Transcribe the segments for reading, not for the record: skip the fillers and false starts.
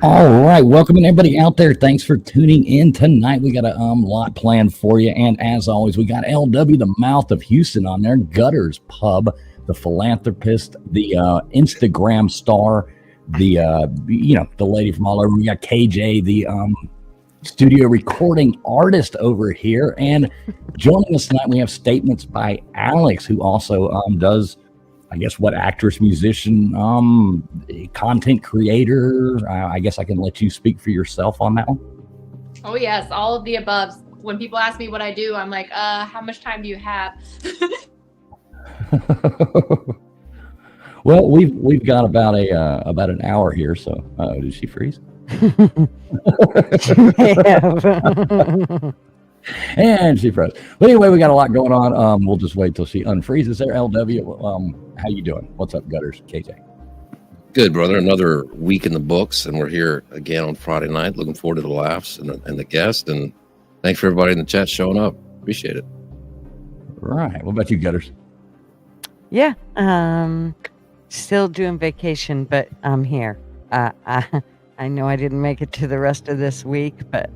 All right, welcome everybody out there. Thanks for tuning in tonight. We got a lot planned for you, and as always, we got LW, the Mouth of Houston, on there. Gutters Pub, the philanthropist, the Instagram star, the the lady from all over. We got KJ, the studio recording artist over here, and joining us tonight we have Statements by Alex, who also does, I guess, what, actress, musician, content creator. I guess I can let you speak for yourself on that one. Oh yes, all of the above. When people ask me what I do, I'm like, how much time do you have? Well, we've got about an hour here. So, did she freeze? And she froze. But anyway, we got a lot going on. We'll just wait till she unfreezes there. LW, how you doing? What's up, Gutters? KJ? Good, brother. Another week in the books, and we're here again on Friday night. Looking forward to the laughs and the guests. And thanks for everybody in the chat showing up. Appreciate it. Right. What about you, Gutters? Yeah. Still doing vacation, but I'm here. I know I didn't make it to the rest of this week, but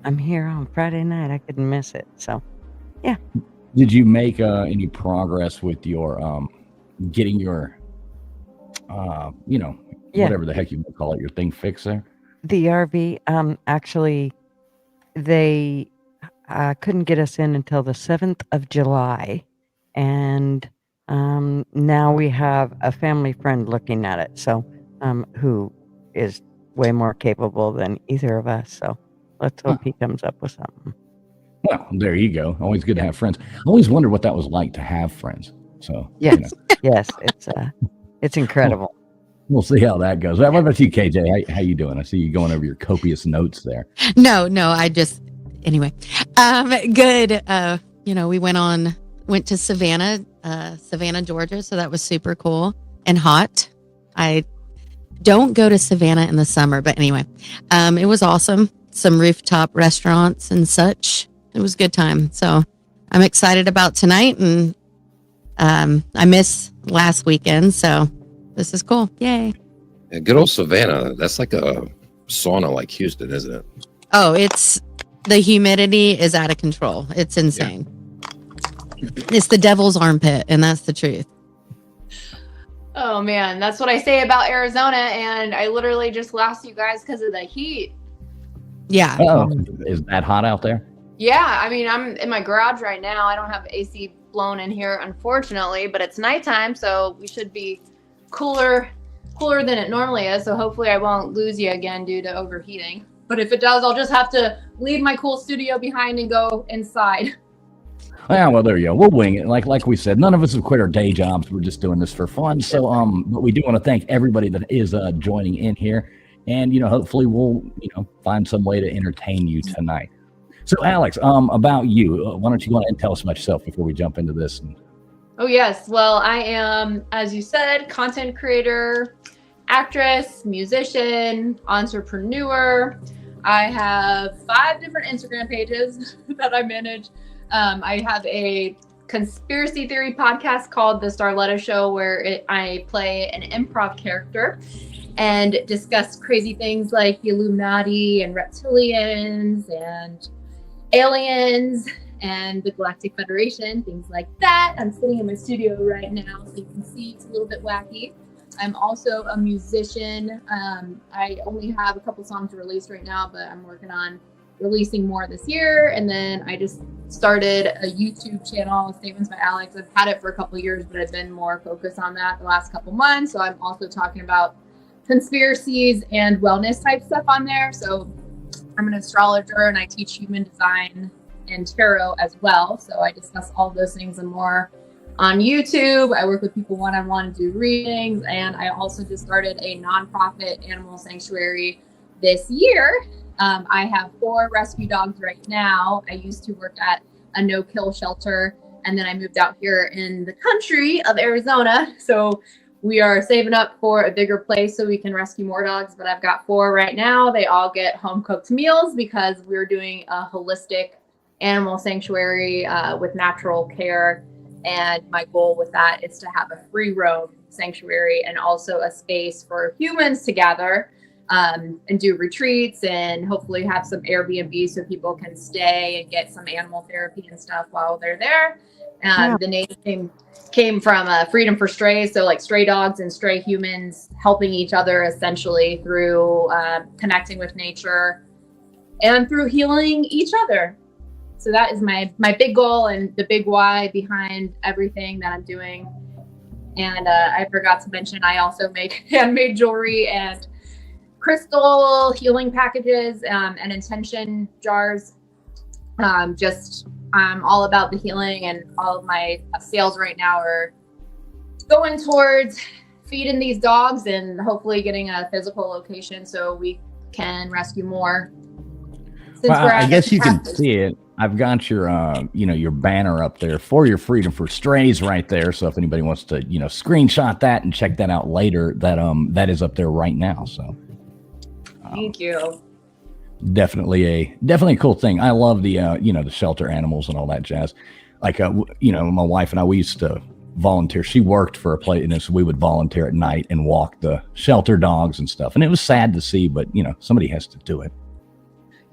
I'm here on Friday night. I couldn't miss it. So, yeah. Did you make any progress with your getting your, whatever the heck you would call it, your thing fixed there? The RV, actually, they couldn't get us in until the 7th of July. And now we have a family friend looking at it. So, who is way more capable than either of us. So, let's hope he comes up with something. Well, there you go. Always good to have friends. I always wondered what that was like to have friends. So yes, yes, it's incredible. We'll see how that goes. What about you, KJ? How you doing? I see you going over your copious notes there. No, anyway, good. We went to Savannah, Georgia. So that was super cool and hot. I don't go to Savannah in the summer, but anyway, it was awesome. Some rooftop restaurants and such. It was a good time. So I'm excited about tonight, and I missed last weekend. So this is cool. Yay. Yeah, good old Savannah. That's like a sauna like Houston, isn't it? Oh, the humidity is out of control. It's insane. Yeah. It's the devil's armpit, and that's the truth. Oh man, that's what I say about Arizona, and I literally just lost you guys because of the heat. Yeah. Oh, is that hot out there? Yeah, I mean, I'm in my garage right now. I don't have AC blown in here, unfortunately, but it's nighttime, so we should be cooler than it normally is. So hopefully I won't lose you again due to overheating. But if it does, I'll just have to leave my cool studio behind and go inside. Yeah, well, there you go. We'll wing it. Like we said, none of us have quit our day jobs. We're just doing this for fun. So, but we do want to thank everybody that is joining in here, and hopefully we'll find some way to entertain you tonight. So, Alex, about you, why don't you go ahead and tell us about yourself before we jump into this? Oh yes, well, I am, as you said, content creator, actress, musician, entrepreneur. I have 5 different Instagram pages that I manage. I have a conspiracy theory podcast called The Starletta Show, where I play an improv character and discuss crazy things like the Illuminati and reptilians and aliens and the Galactic Federation, things like that. I'm sitting in my studio right now, so you can see it's a little bit wacky. I'm also a musician. I only have a couple songs released right now, but I'm working on releasing more this year. And then I just started a YouTube channel, Statements by Alex. I've had it for a couple of years, but I've been more focused on that the last couple months. So I'm also talking about conspiracies and wellness type stuff on there. So I'm an astrologer, and I teach human design and tarot as well. So I discuss all of those things and more on YouTube. I work with people one-on-one, do readings, and I also just started a nonprofit animal sanctuary this year. I have 4 rescue dogs right now. I used to work at a no-kill shelter, and then I moved out here in the country of Arizona. So we are saving up for a bigger place so we can rescue more dogs, but I've got 4 right now. They all get home-cooked meals because we're doing a holistic animal sanctuary with natural care. And my goal with that is to have a free roam sanctuary and also a space for humans to gather and do retreats and hopefully have some Airbnb so people can stay and get some animal therapy and stuff while they're there. Yeah. The name came from Freedom for Strays, so like stray dogs and stray humans helping each other essentially through connecting with nature and through healing each other. So that is my big goal and the big why behind everything that I'm doing. And I forgot to mention, I also make handmade jewelry and crystal healing packages and intention jars. I'm all about the healing, and all of my sales right now are going towards feeding these dogs and hopefully getting a physical location so we can rescue more. Well, I guess you can see it. I've got your, your banner up there for your Freedom for Strays right there. So if anybody wants to, screenshot that and check that out later, that is up there right now. So thank you. Definitely a cool thing. I love the, the shelter animals and all that jazz. Like, my wife and I, we used to volunteer. She worked for a place, and so we would volunteer at night and walk the shelter dogs and stuff. And it was sad to see, but somebody has to do it.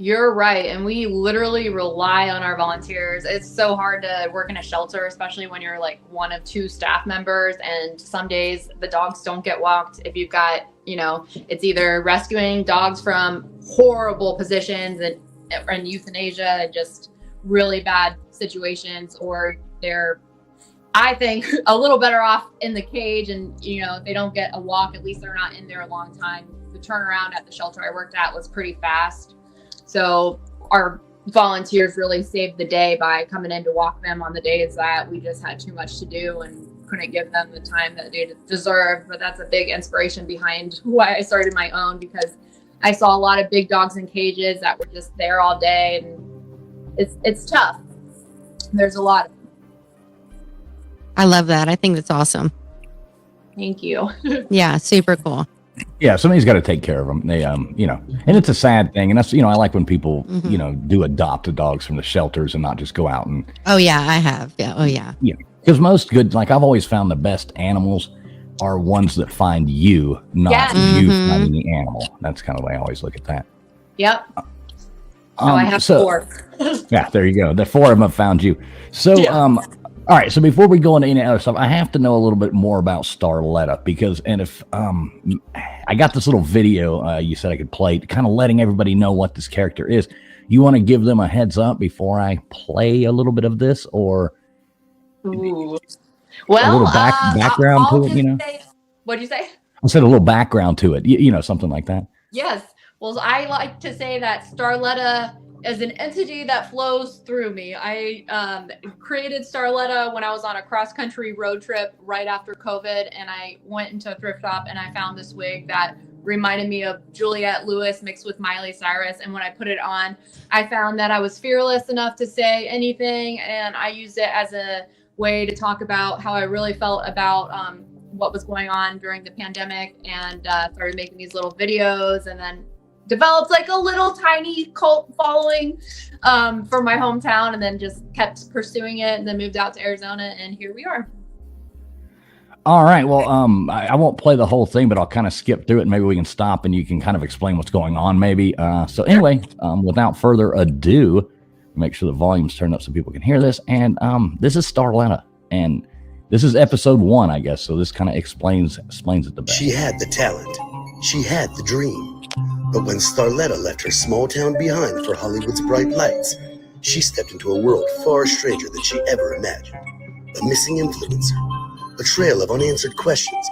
You're right. And we literally rely on our volunteers. It's so hard to work in a shelter, especially when you're like one of 2 staff members. And some days the dogs don't get walked. If you've got, it's either rescuing dogs from horrible positions and euthanasia and just really bad situations, or they're, I think, a little better off in the cage. And, if they don't get a walk, at least they're not in there a long time. The turnaround at the shelter I worked at was pretty fast. So our volunteers really saved the day by coming in to walk them on the days that we just had too much to do and couldn't give them the time that they deserved. But that's a big inspiration behind why I started my own, because I saw a lot of big dogs in cages that were just there all day, and it's tough. There's a lot of them. I love that. I think that's awesome. Thank you. Yeah, super cool. Yeah, somebody's got to take care of them. They, and it's a sad thing. And that's, I like when people, do adopt the dogs from the shelters and not just go out and. Oh, yeah, I have. Yeah. Oh, yeah. Yeah. Because most good, like I've always found the best animals are ones that find you, not you finding the animal. That's kind of the way I always look at that. Yep. I have 4. Yeah, there you go. The 4 of them have found you. So, all right, so before we go into any other stuff, I have to know a little bit more about Starletta, because, and if I got this little video you said I could play, kind of letting everybody know what this character is. You want to give them a heads up before I play a little bit of this, or Ooh. a Well, little background to it? What'd you say? I said a little background to it, something like that. Yes. Well, I like to say that Starletta is an entity that flows through me. I created Starletta when I was on a cross-country road trip right after COVID, and I went into a thrift shop and I found this wig that reminded me of Juliette Lewis mixed with Miley Cyrus. And when I put it on, I found that I was fearless enough to say anything, and I used it as a way to talk about how I really felt about what was going on during the pandemic, and started making these little videos, and then developed like a little tiny cult following for my hometown, and then just kept pursuing it, and then moved out to Arizona, and here we are. All right. Well, I won't play the whole thing, but I'll kind of skip through it. And maybe we can stop and you can kind of explain what's going on maybe. So anyway, without further ado, make sure the volume's turned up so people can hear this. And this is Starletta, and this is episode 1, I guess. So this kind of explains it the best. She had the talent. She had the dream. But when Starletta left her small town behind for Hollywood's bright lights, she stepped into a world far stranger than she ever imagined. A missing influencer, a trail of unanswered questions.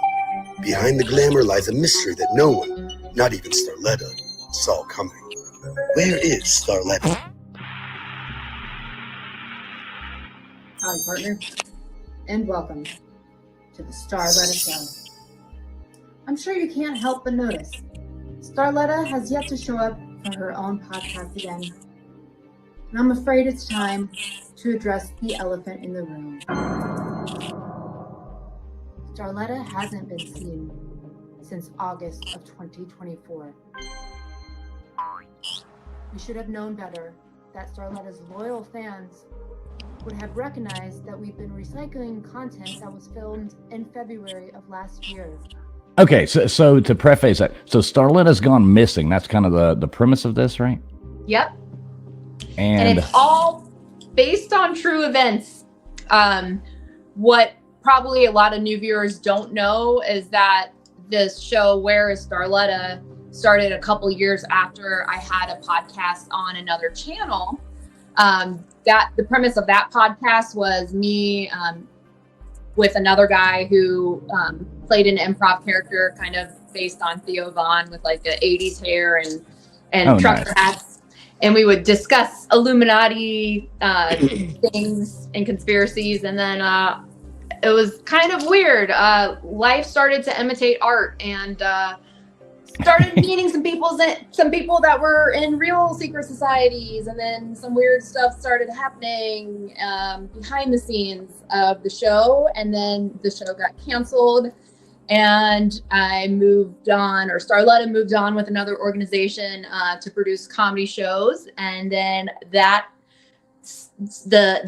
Behind the glamour lies a mystery that no one, not even Starletta, saw coming. Where is Starletta? Howdy, partner, and welcome to the Starletta Show. I'm sure you can't help but notice Starletta has yet to show up for her own podcast again. And I'm afraid it's time to address the elephant in the room. Starletta hasn't been seen since August of 2024. We should have known better that Starletta's loyal fans would have recognized that we've been recycling content that was filmed in February of last year. Okay, so to preface that, so Starletta's gone missing. That's kind of the premise of this, right? Yep. And it's all based on true events. What probably a lot of new viewers don't know is that this show, Where is Starletta, started a couple years after I had a podcast on another channel. That the premise of that podcast was me with another guy who played an improv character kind of based on Theo Vaughn with like the 80s hair and trucker hats. And we would discuss Illuminati things and conspiracies. And then it was kind of weird. Life started to imitate art, and started meeting some people that were in real secret societies. And then some weird stuff started happening behind the scenes of the show. And then the show got canceled. And I moved on, or Starletta moved on with another organization to produce comedy shows. And then the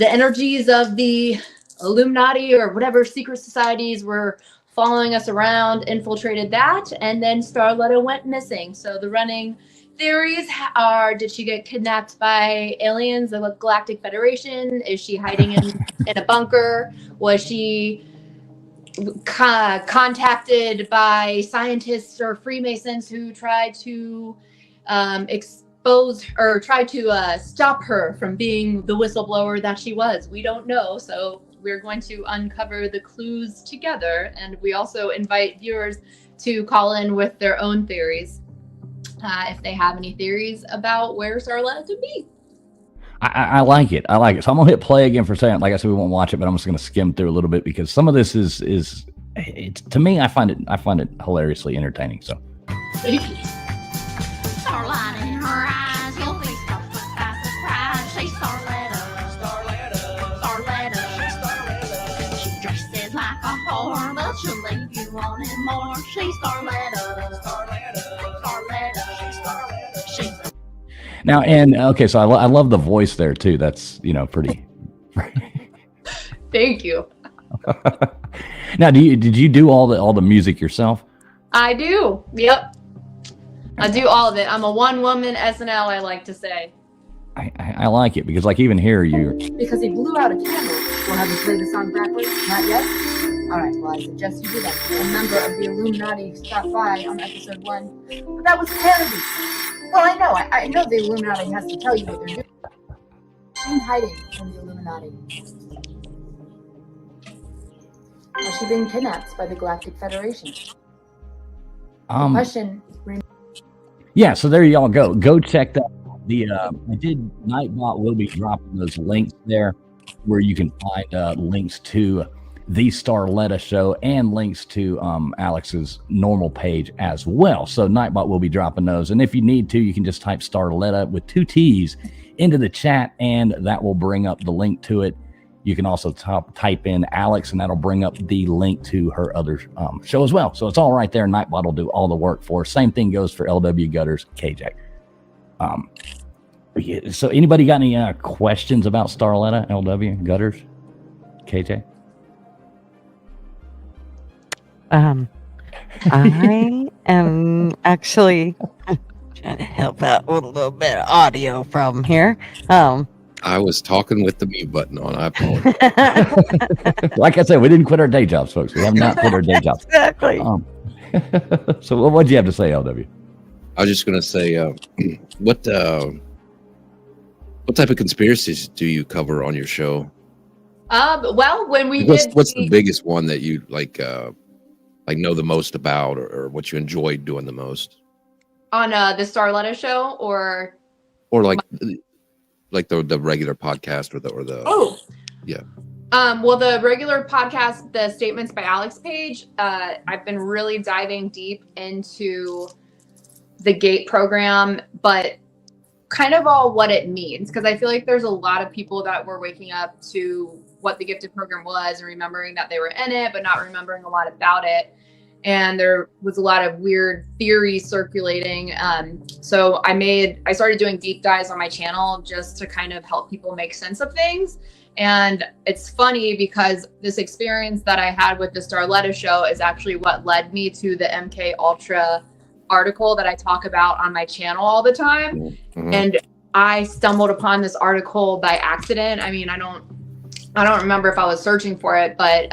energies of the Illuminati or whatever secret societies were following us around, infiltrated that, and then Starletta went missing. So the running theories are: did she get kidnapped by aliens, the Galactic Federation? Is she hiding in a bunker? Was she contacted by scientists or Freemasons who tried to expose or try to stop her from being the whistleblower that she was? We don't know. So we're going to uncover the clues together. And we also invite viewers to call in with their own theories if they have any theories about where Starletta could be. I like it. I like it. So I'm gonna hit play again for a second. Like I said, we won't watch it, but I'm just gonna skim through a little bit because some of this is it's, to me, I find it hilariously entertaining. So. Thank you. Starlight in her eyes, you'll be stopped by surprise. She's Starletta, Starletta, Starletta, she's Starletta. She dresses like a whore, but she'll leave you wanting more. She's Starletta, Starletta, Starletta, she's Starletta, she's. Now, and okay, so I love the voice there too. That's, pretty. Thank you. Now, did you do all the music yourself? I do. Yep. I do all of it. I'm a one-woman SNL, I like to say. I like it because, like, even here Because he blew out a candle. We'll have you play the song backwards? Not yet? Alright, well, I suggest you do that. A member of the Illuminati stopped by on episode 1. But that was parody. Well, I know. I know the Illuminati has to tell you what they're doing. I'm hiding from the Illuminati. Has she been kidnapped by the Galactic Federation? Question. Yeah, so there y'all go. Go check that. Nightbot will be dropping those links there where you can find links to the Starletta show and links to Alex's normal page as well. So Nightbot will be dropping those. And if you need to, you can just type Starletta with 2 T's into the chat and that will bring up the link to it. You can also type in Alex and that'll bring up the link to her other show as well. So it's all right there. Nightbot will do all the work for us. Same thing goes for LW Gutters, KJ. Yeah, so anybody got any questions about Starletta, LW Gutters, KJ? I am actually trying to help out with a little bit of audio problem here. I was talking with the mute button on. I apologize. Like I said, we didn't quit our day jobs, folks. We have not quit our day jobs. Exactly. So what do you have to say, LW? I was just going to say, what type of conspiracies do you cover on your show? Well, when we what's the biggest one that you like know the most about, or what you enjoyed doing the most on the Starletta show, or like the regular podcast or the yeah. Well, the regular podcast, the Statements by Alex page, I've been really diving deep into the GATE program, but kind of all what it means, because I feel like there's a lot of people that were waking up to what the gifted program was and remembering that they were in it, but not remembering a lot about it. And there was a lot of weird theories circulating. So I started doing deep dives on my channel just to kind of help people make sense of things. And it's funny because this experience that I had with the Starletta show is actually what led me to the MK Ultra article that I talk about on my channel all the time. Mhm. And I stumbled upon this article by accident. I mean, I don't remember if I was searching for it, but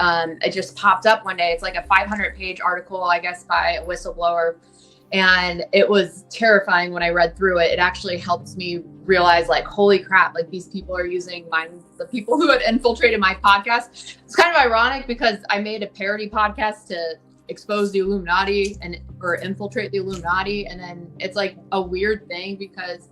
it just popped up one day. It's like a 500-page article, I guess, by a whistleblower. And it was terrifying when I read through it. It actually helped me realize, like, holy crap, like these people are using the people who had infiltrated my podcast. It's kind of ironic because I made a parody podcast to expose the Illuminati or infiltrate the Illuminati. And then it's like a weird thing because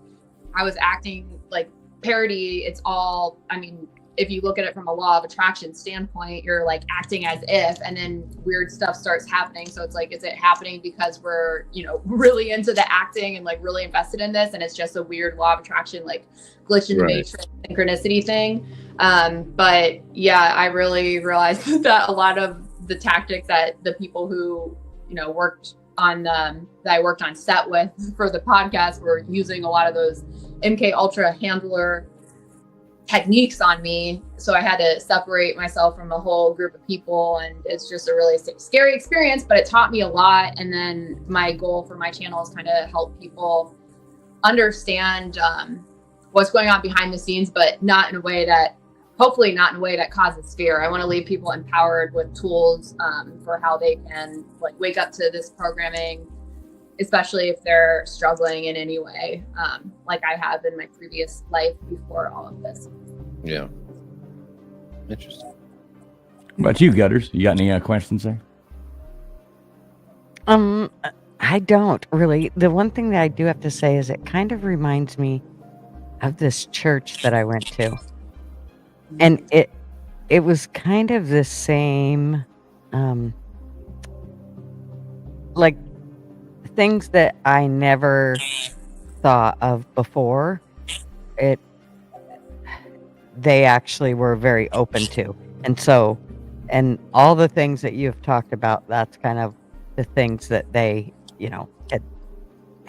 I was acting like parody. It's all, I mean, if you look at it from a law of attraction standpoint, you're like acting as if, and then weird stuff starts happening. So it's like, is it happening because we're, really into the acting and like really invested in this? And it's just a weird law of attraction, like glitch in the matrix synchronicity thing. But yeah, I really realized that a lot of the tactics that the people who, worked on, that I worked on set with for the podcast were using a lot of those MK Ultra handler techniques on me. So I had to separate myself from a whole group of people, and it's just a really scary experience, but it taught me a lot. And then my goal for my channel is kind of help people understand what's going on behind the scenes, but hopefully not in a way that causes fear. I want to leave people empowered with tools for how they can like wake up to this programming, especially if they're struggling in any way, like I have in my previous life before all of this. Yeah. Interesting. What about you, Gutters? You got any questions there? I don't really. The one thing that I do have to say is it kind of reminds me of this church that I went to. And it was kind of the same, like things that I never thought of before. They actually were very open to. And so, and all the things that you've talked about, that's kind of the things that they,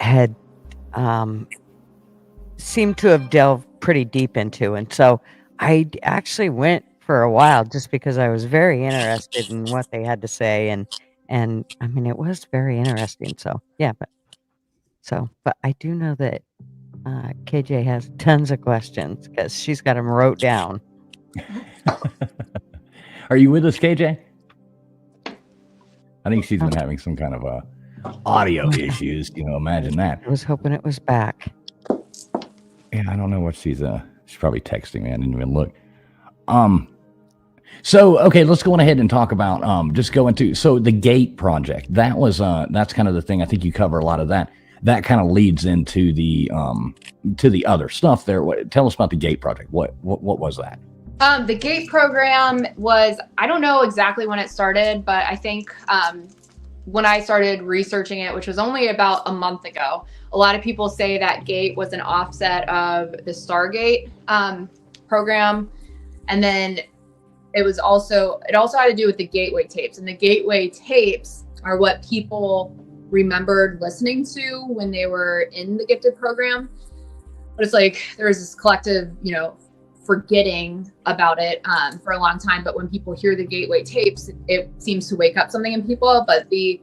had seemed to have delved pretty deep into. And so I actually went for a while just because I was very interested in what they had to say. And I mean, it was very interesting. So, yeah, but I do know that KJ has tons of questions because she's got them wrote down. Are you with us, KJ? I think she's been having some kind of audio issues. Imagine that. I was hoping it was back. Yeah, I don't know what she's probably texting me. I didn't even look. So okay, let's go on ahead and talk about so the Gate project. That was that's kind of the thing. I think you cover a lot of that. That kind of leads into the other stuff there. Tell us about the Gate project. What was that? The Gate program was, I don't know exactly when it started, but I think when I started researching it, which was only about a month ago, a lot of people say that Gate was an offset of the Stargate program. And then it also had to do with the Gateway tapes. And the Gateway tapes are what people remembered listening to when they were in the gifted program. But it's like there was this collective, forgetting about it for a long time. But when people hear the Gateway tapes, it seems to wake up something in people. But the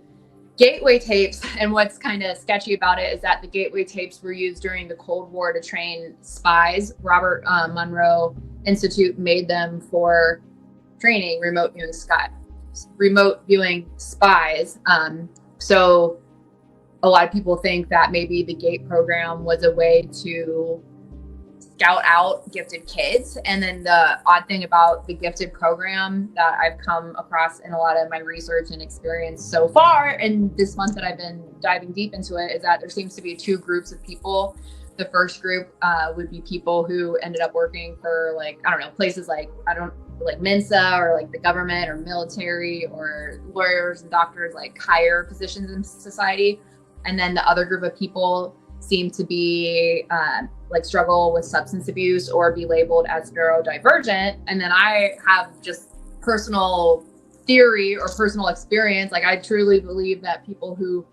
Gateway tapes, and what's kind of sketchy about it is that the Gateway tapes were used during the Cold War to train spies. Robert Monroe Institute made them for training remote viewing spies. So a lot of people think that maybe the Gate program was a way to scout out gifted kids. And then the odd thing about the gifted program that I've come across in a lot of my research and experience so far, and this month that I've been diving deep into it, is that there seems to be two groups of people. The first group would be people who ended up working for places like Mensa or like the government or military or lawyers and doctors, like higher positions in society. And then the other group of people seem to be struggle with substance abuse or be labeled as neurodivergent. And then I have just personal theory or personal experience. Like I truly believe that people who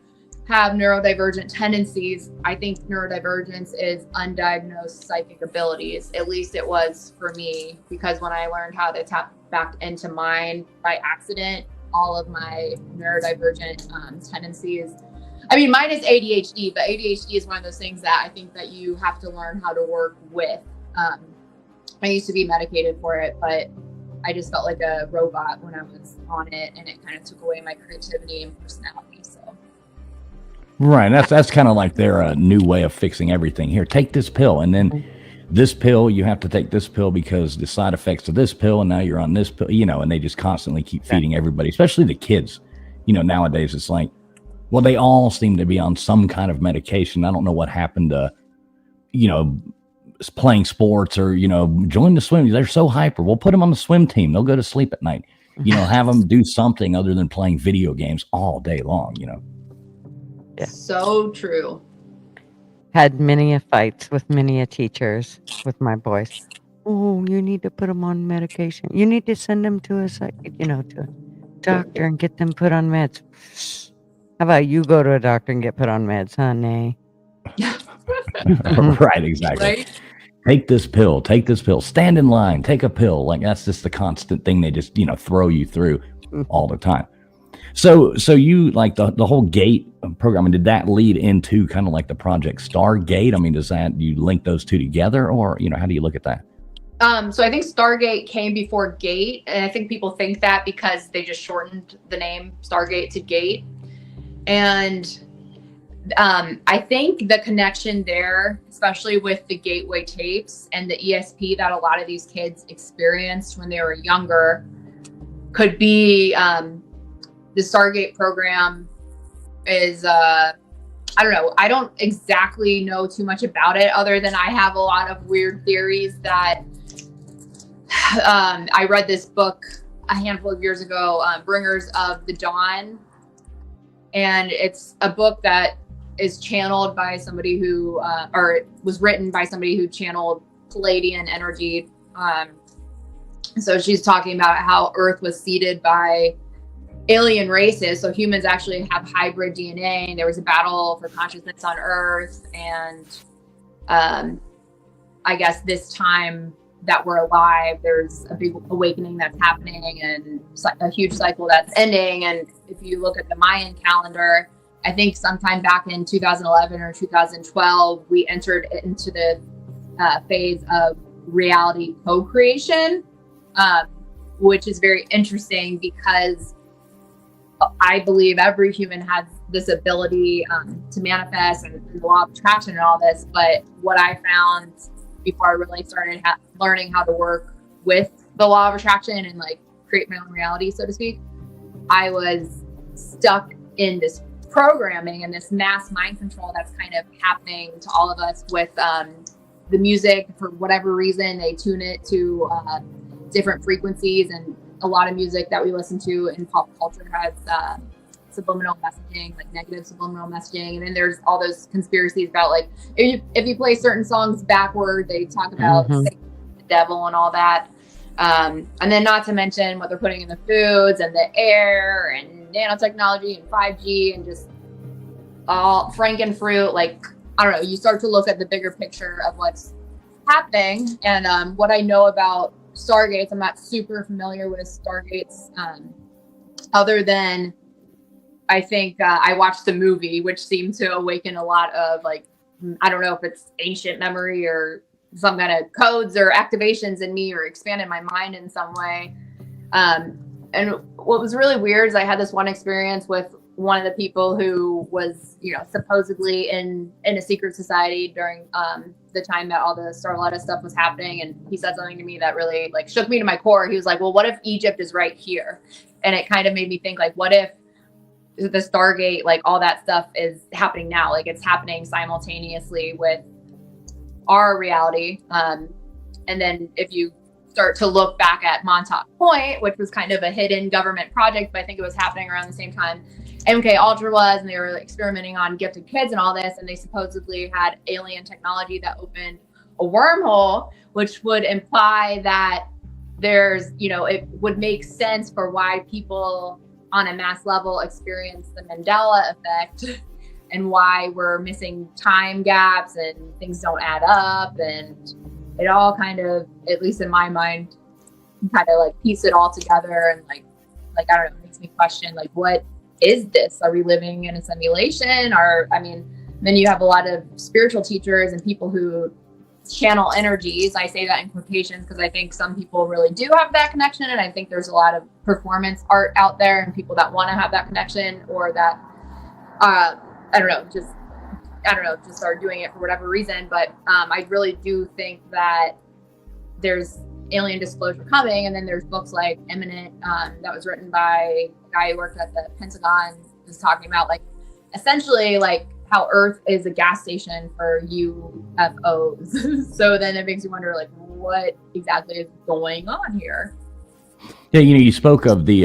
have neurodivergent tendencies. I think neurodivergence is undiagnosed psychic abilities. At least it was for me, because when I learned how to tap back into mine by accident, all of my neurodivergent tendencies. I mean, mine is ADHD, but ADHD is one of those things that I think that you have to learn how to work with. I used to be medicated for it, but I just felt like a robot when I was on it, and it kind of took away my creativity and personality. So. Right. That's kind of like their new way of fixing everything. Here, take this pill, and then this pill, you have to take this pill because the side effects of this pill, and now you're on this pill, and they just constantly keep feeding everybody, especially the kids. Nowadays it's like, well, they all seem to be on some kind of medication. I don't know what happened to, playing sports or, join the swim. They're so hyper. We'll put them on the swim team. They'll go to sleep at night. Have them do something other than playing video games all day long, Yeah. So true. Had many a fights with many a teachers with my boys. Oh, you need to put them on medication. You need to send them to to a doctor and get them put on meds. How about you go to a doctor and get put on meds, honey? Right, exactly. Right? Take this pill, stand in line, take a pill. Like, that's just the constant thing they just, throw you through all the time. So you, like, the whole GATE program, did that lead into kind of like the project Stargate? I mean, do you link those two together, or, how do you look at that? So I think Stargate came before GATE, and I think people think that because they just shortened the name Stargate to GATE. And I think the connection there, especially with the Gateway tapes and the ESP that a lot of these kids experienced when they were younger, could be the Stargate program is, I don't know. I don't exactly know too much about it, other than I have a lot of weird theories that I read this book a handful of years ago, Bringers of the Dawn. And it's a book that is channeled by somebody who, or it was written by somebody who channeled Palladian energy. So she's talking about how Earth was seeded by alien races. So humans actually have hybrid DNA, and there was a battle for consciousness on Earth. And I guess this time that we're alive, there's a big awakening that's happening and a huge cycle that's ending. And if you look at the Mayan calendar, I think sometime back in 2011 or 2012, we entered into the phase of reality co-creation, which is very interesting because I believe every human has this ability to manifest, and the law of attraction and all this. But what I found before I really started learning how to work with the law of attraction and like create my own reality, so to speak, I was stuck in this programming and this mass mind control that's kind of happening to all of us with the music. For whatever reason, they tune it to different frequencies, and a lot of music that we listen to in pop culture has subliminal messaging, like negative subliminal messaging. And then there's all those conspiracies about like if you play certain songs backward, they talk about the devil and all that. And then not to mention what they're putting in the foods and the air and nanotechnology and 5G and just all frankenfruit. Like, I don't know, you start to look at the bigger picture of what's happening. And what I know about Stargates, I'm not super familiar with Stargates, other than I think I watched the movie, which seemed to awaken a lot of, like, I don't know if it's ancient memory or some kind of codes or activations in me, or expanded my mind in some way. And what was really weird is I had this one experience with one of the people who was, supposedly in a secret society during the time that all the Starletta stuff was happening. And he said something to me that really like shook me to my core. He was like, well, what if Egypt is right here? And it kind of made me think, like, what if the Stargate, like all that stuff is happening now? Like, it's happening simultaneously with our reality. And then if you start to look back at Montauk Point, which was kind of a hidden government project, but I think it was happening around the same time MK Ultra was, and they were experimenting on gifted kids and all this, and they supposedly had alien technology that opened a wormhole, which would imply that there's, it would make sense for why people on a mass level experience the Mandela effect, and why we're missing time gaps and things don't add up, and it all kind of, at least in my mind, kind of like piece it all together, and like I don't know, it makes me question like, what is this? Are we living in a simulation? Or then you have a lot of spiritual teachers and people who channel energies. I say that in quotations because I think some people really do have that connection, and I think there's a lot of performance art out there and people that want to have that connection, or that just are doing it for whatever reason. But I really do think that there's alien disclosure coming, and then there's books like Imminent that was written by a guy who worked at the Pentagon, was talking about like essentially like how Earth is a gas station for UFOs. So then it makes you wonder like what exactly is going on here. Yeah, you spoke of the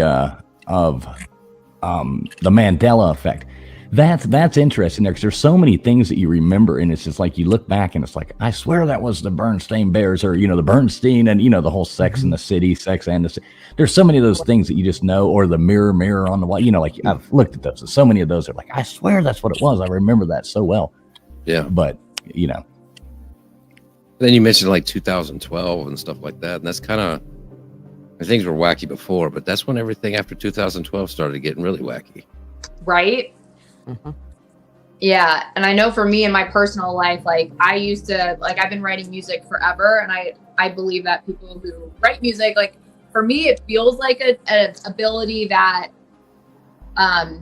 Mandela effect. That's interesting there, because there's so many things that you remember, and it's just like you look back and it's like, I swear that was the Bernstein Bears, or the Bernstein, and the whole Sex in the City, Sex and the City. There's so many of those things that you just know, or the mirror on the wall. Like I've looked at those, and so many of those are like, I swear that's what it was. I remember that so well. Yeah, but Then you mentioned like 2012 and stuff like that, and that's kind of, things were wacky before, but that's when everything after 2012 started getting really wacky. Right. Mm-hmm. Yeah. And I know for me in my personal life, like I used to, like I've been writing music forever. And I believe that people who write music, like for me, it feels like an ability that, I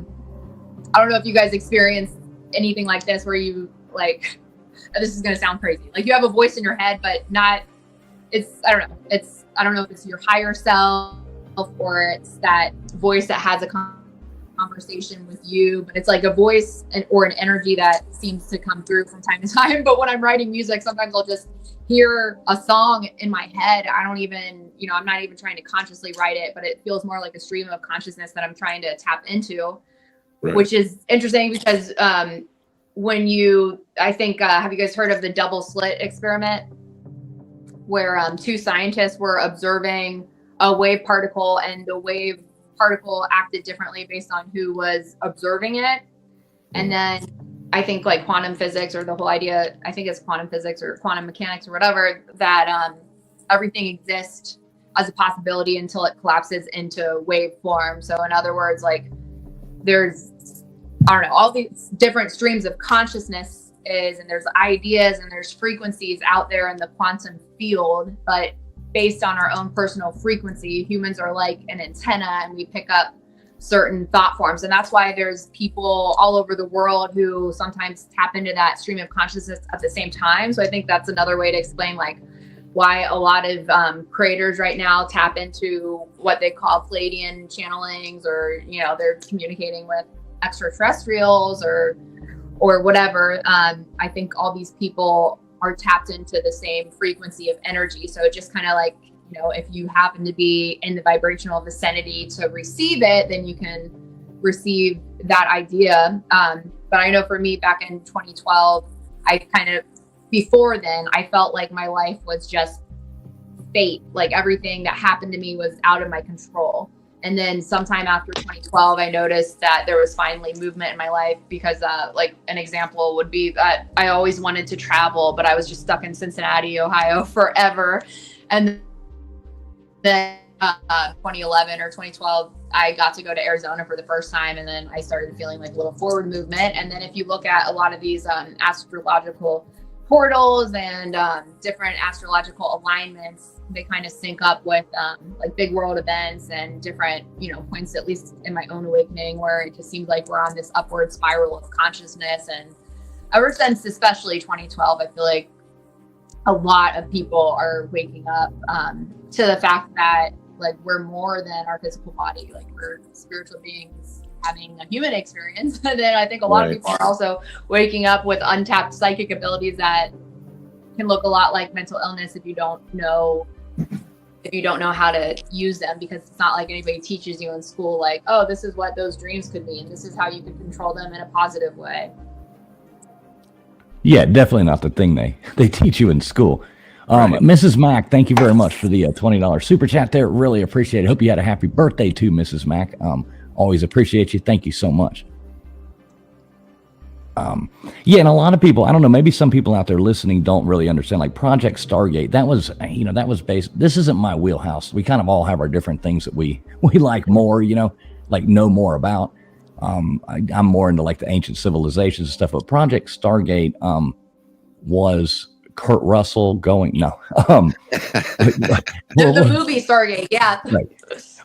don't know if you guys experience anything like this, where you like, this is going to sound crazy. Like you have a voice in your head, but I don't know if it's your higher self or it's that voice that has a conversation with you, but it's like a voice or an energy that seems to come through from time to time. But when I'm writing music, sometimes I'll just hear a song in my head. I don't even, I'm not even trying to consciously write it, but it feels more like a stream of consciousness that I'm trying to tap into, right. Which is interesting because have you guys heard of the double slit experiment, where two scientists were observing a wave particle, and the wave particle acted differently based on who was observing it. And then I think like quantum physics, or the whole idea, I think it's quantum physics or quantum mechanics or whatever, that everything exists as a possibility until it collapses into wave form. So in other words, like there's, all these different streams of consciousness and there's ideas and there's frequencies out there in the quantum field, but based on our own personal frequency, humans are like an antenna, and we pick up certain thought forms. And that's why there's people all over the world who sometimes tap into that stream of consciousness at the same time. So I think that's another way to explain like why a lot of creators right now tap into what they call Pleiadian channelings, or, they're communicating with extraterrestrials or whatever. I think all these people are tapped into the same frequency of energy. So it just kind of like, if you happen to be in the vibrational vicinity to receive it, then you can receive that idea. But I know for me back in 2012, before then, I felt like my life was just fate. Like everything that happened to me was out of my control. And then sometime after 2012, I noticed that there was finally movement in my life, because like an example would be that I always wanted to travel, but I was just stuck in Cincinnati, Ohio forever. And then 2011 or 2012, I got to go to Arizona for the first time. And then I started feeling like a little forward movement. And then if you look at a lot of these astrological portals and different astrological alignments, they kind of sync up with like big world events and different, points, at least in my own awakening, where it just seems like we're on this upward spiral of consciousness. And ever since, especially 2012, I feel like a lot of people are waking up to the fact that like we're more than our physical body, like we're spiritual beings having a human experience. And then I think a lot of people are also waking up with untapped psychic abilities that can look a lot like mental illness if you don't know how to use them, because it's not like anybody teaches you in school like, oh, this is what those dreams could mean, this is how you can control them in a positive way. Yeah, definitely not the thing they teach you in school. Mrs. Mack, thank you very much for the $20 super chat there. Really appreciate it. Hope you had a happy birthday too, Mrs. Mack. Always appreciate you. Thank you so much. Yeah, and a lot of people, I don't know, maybe some people out there listening don't really understand, like Project Stargate. That was, that was based. This isn't my wheelhouse. We kind of all have our different things that we like more, like know more about. I'm more into like the ancient civilizations and stuff. But Project Stargate was Kurt Russell going the movie Stargate, yeah. Right.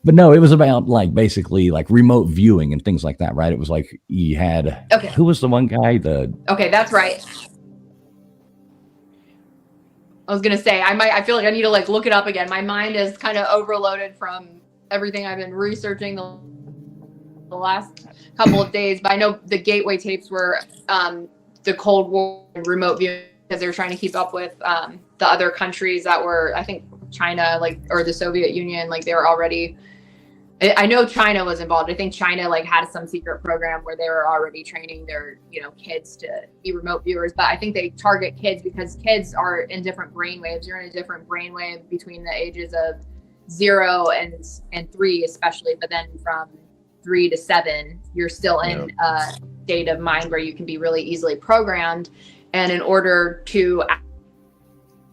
But no, it was about like basically like remote viewing and things like that, right? It was like you had who was the one guy? Okay, that's right. I was gonna say I feel like I need to like look it up again. My mind is kind of overloaded from everything I've been researching the last couple of days. But I know the gateway tapes were the Cold War remote viewing because they were trying to keep up with the other countries that were, I think, China, or the Soviet Union, like they were already. I know China was involved. I think China had some secret program where they were already training their, kids to be remote viewers. But I think they target kids because kids are in different brainwaves. You're in a different brainwave between the ages of 0 and 3, especially. But then from 3 to 7, you're still in a state of mind where you can be really easily programmed. And in order to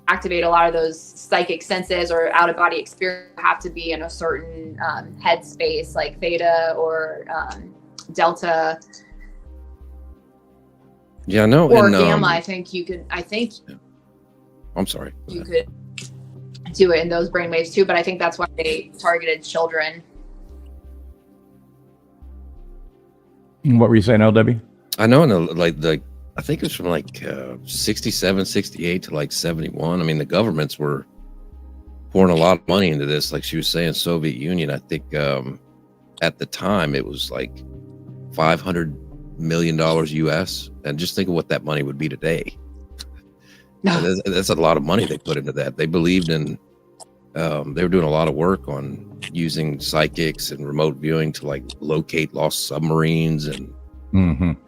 activate a lot of those psychic senses or out of body experience, have to be in a certain headspace, like theta or delta. Yeah, no, or gamma. I think I'm sorry. You could do it in those brainwaves too, but I think that's why they targeted children. What were you saying, LW? I know, I think it's from 67, 68 to 71. I mean, the governments were pouring a lot of money into this. Like she was saying, Soviet Union, I think at the time it was like $500 million US. And just think of what that money would be today. That's a lot of money they put into that. They believed in, they were doing a lot of work on using psychics and remote viewing to locate lost submarines and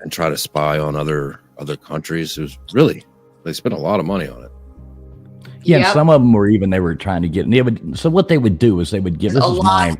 try to spy on other countries. It was really, they spent a lot of money on it. Yeah, and some of them they were trying to get, so what they would do is they would give, this is my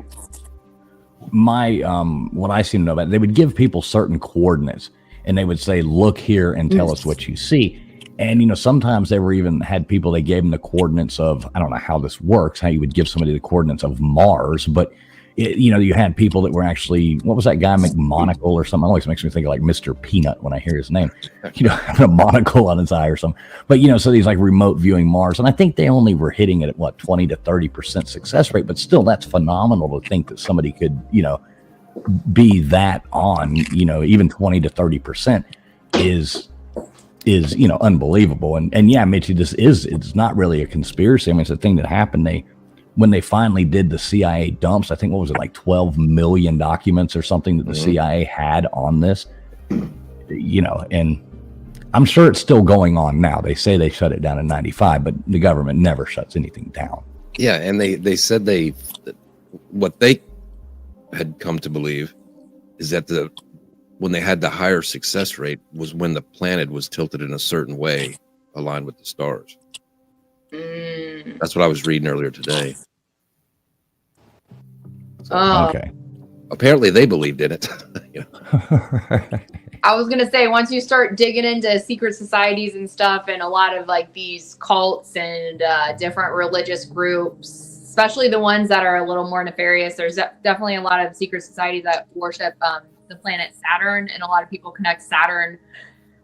what I seem to know about it, they would give people certain coordinates and they would say, look here and tell us what you see. And, sometimes they were even had people, they gave them the coordinates of, I don't know how this works, how you would give somebody the coordinates of Mars, but you had people that were actually, what was that guy, McMonagle or something? It always makes me think of Mr. Peanut when I hear his name, having a monocle on his eye or something. But, so these remote viewing Mars. And I think they only were hitting it at 20 to 30% success rate. But still, that's phenomenal to think that somebody could, be that on, even 20 to 30% is unbelievable. And yeah, Mitchie, it's not really a conspiracy. I mean, it's a thing that happened. When they finally did the CIA dumps, I think, what was it, 12 million documents or something that the CIA had on this, and I'm sure it's still going on now. They say they shut it down in 95, but the government never shuts anything down. Yeah. And they said what they had come to believe is that when they had the higher success rate was when the planet was tilted in a certain way, aligned with the stars. That's what I was reading earlier today. So, okay. Apparently they believed in it. I was gonna say, once you start digging into secret societies and stuff, and a lot of these cults and different religious groups, especially the ones that are a little more nefarious, there's definitely a lot of secret societies that worship the planet Saturn, and a lot of people connect Saturn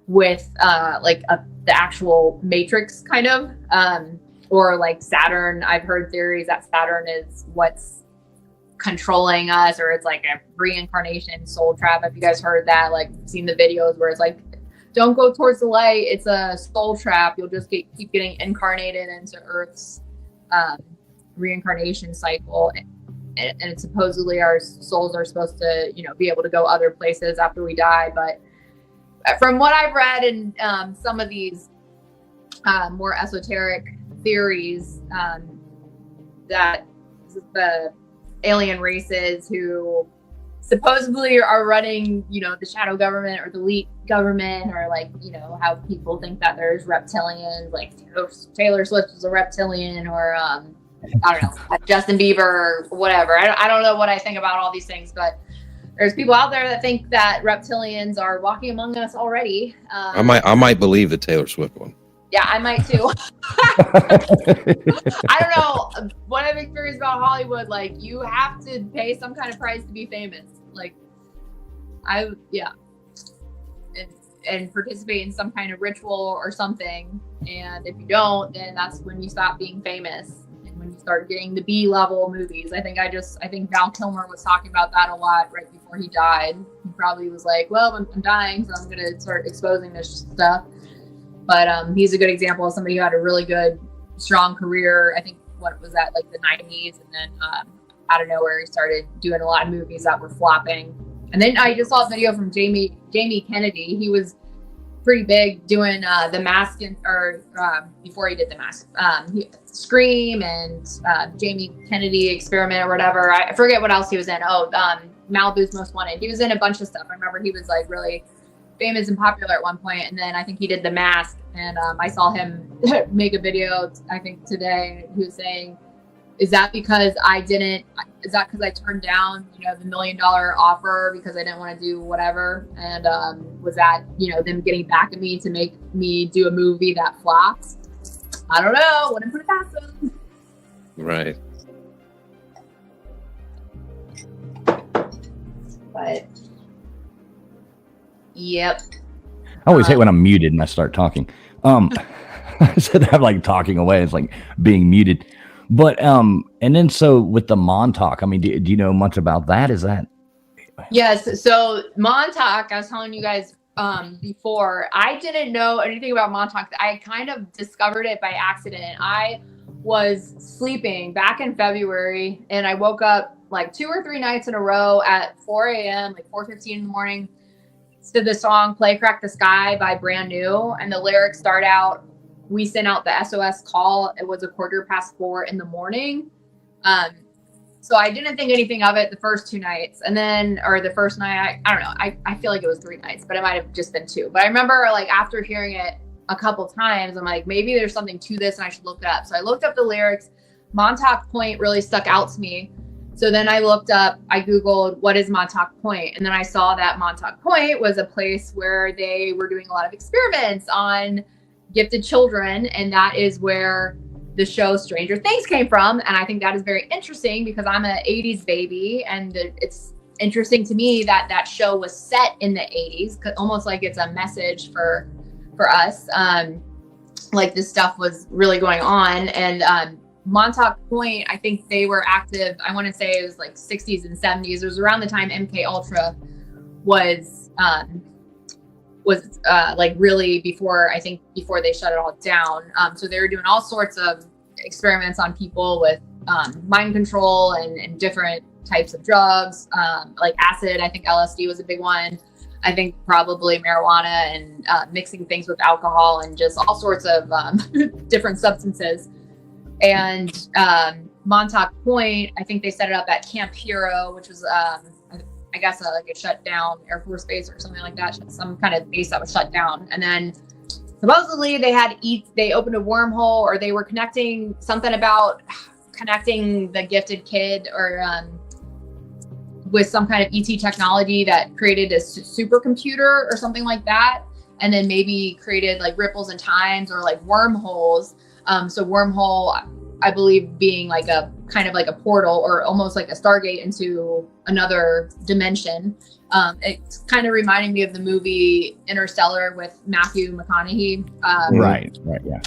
with the actual matrix kind of. Or Saturn, I've heard theories that Saturn is what's controlling us, or it's like a reincarnation soul trap. Have you guys heard that? Seen the videos where it's don't go towards the light, it's a soul trap. You'll just keep getting incarnated into Earth's reincarnation cycle. And supposedly our souls are supposed to, be able to go other places after we die. But from what I've read in some of these more esoteric theories, that the alien races who supposedly are running, the shadow government or the elite government, or how people think that there's reptilians, Taylor Swift is a reptilian, or I don't know, Justin Bieber or whatever. I don't know what I think about all these things, but There's people out there that think that reptilians are walking among us already. I might believe the Taylor Swift one. Yeah, I might too. I don't know. One of the experiences about Hollywood, like you have to pay some kind of price to be famous. Like, and participate in some kind of ritual or something. And if you don't, then that's when you stop being famous and when you start getting the B-level movies. I think Val Kilmer was talking about that a lot right before he died. He probably was like, well, I'm dying, so I'm going to start exposing this stuff. But he's a good example of somebody who had a really good, strong career. I think what was that, like the 90s, and then out of nowhere he started doing a lot of movies that were flopping. And then I just saw a video from Jamie Kennedy. He was pretty big doing The Mask, before he did The Mask, Scream and Jamie Kennedy Experiment or whatever. I forget what else he was in. Malibu's Most Wanted. He was in a bunch of stuff. I remember he was like really famous and popular at one point, and then I think he did The Mask, and I saw him make a video I think today. He was saying, is that because I turned down the $1 million offer because I didn't want to do whatever, and was that them getting back at me to make me do a movie that flops? I don't know, wouldn't put it past them. Right. But yep. I always hate when I'm muted and I start talking. I said I'm like talking away. It's like being muted. But and then so with the Montauk, I mean, do you know much about that? Is that? Yes. So Montauk, I was telling you guys before, I didn't know anything about Montauk. I kind of discovered it by accident. I was sleeping back in February, and I woke up like 2 or 3 nights in a row at 4 a.m., like 4:15 in the morning, to the song Play Crack the Sky by Brand New. And the lyrics start out, we sent out the SOS call. It was 4:15 in the morning. So I didn't think anything of it the first 2 nights. And then, or the first night, I don't know. I feel like it was 3 nights, but it might have just been 2. But I remember like after hearing it a couple times, I'm like, maybe there's something to this and I should look it up. So I looked up the lyrics. Montauk Point really stuck out to me. So then I Googled, what is Montauk Point? And then I saw that Montauk Point was a place where they were doing a lot of experiments on gifted children. And that is where the show Stranger Things came from. And I think that is very interesting because I'm an 80s baby. And it's interesting to me that that show was set in the 80s, almost like it's a message for us. Like this stuff was really going on. And Montauk Point, I think they were active, I want to say it was like 60s and 70s. It was around the time MK Ultra was like really before they shut it all down. So they were doing all sorts of experiments on people with mind control and different types of drugs, like acid. I think LSD was a big one. I think probably marijuana and mixing things with alcohol and just all sorts of different substances. And Montauk Point, I think they set it up at Camp Hero, which was, I guess, like a shut down Air Force base or something like that, some kind of base that was shut down. And then supposedly they opened a wormhole, or they were connecting something about connecting the gifted kid or with some kind of ET technology that created a supercomputer or something like that. And then maybe created like ripples in times or like wormholes. So wormhole, I believe, being like a kind of like a portal or almost like a Stargate into another dimension. It's kind of reminding me of the movie Interstellar with Matthew McConaughey. Right, yeah.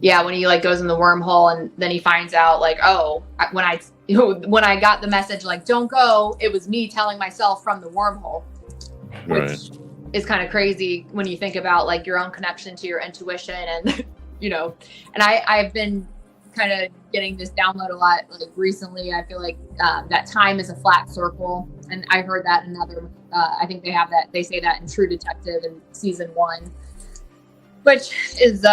Yeah, when he like goes in the wormhole and then he finds out like, oh, when I got the message like don't go, it was me telling myself from the wormhole, which is kind of crazy when you think about like your own connection to your intuition and and I've been kind of getting this download a lot like recently. I feel like that time is a flat circle, and I heard that in another I think they say that in True Detective in season 1, which is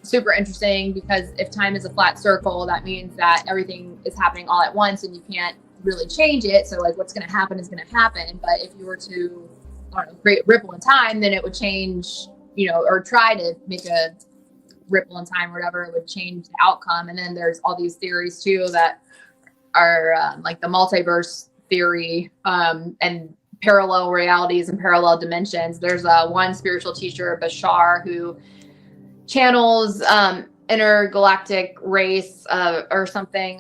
super interesting because if time is a flat circle, that means that everything is happening all at once and you can't really change it. So like what's going to happen is going to happen. But if you were to create a ripple in time, then it would change, or try to make a ripple in time or whatever, it would change the outcome. And then there's all these theories too that are like the multiverse theory and parallel realities and parallel dimensions. There's one spiritual teacher, Bashar, who channels intergalactic race or something.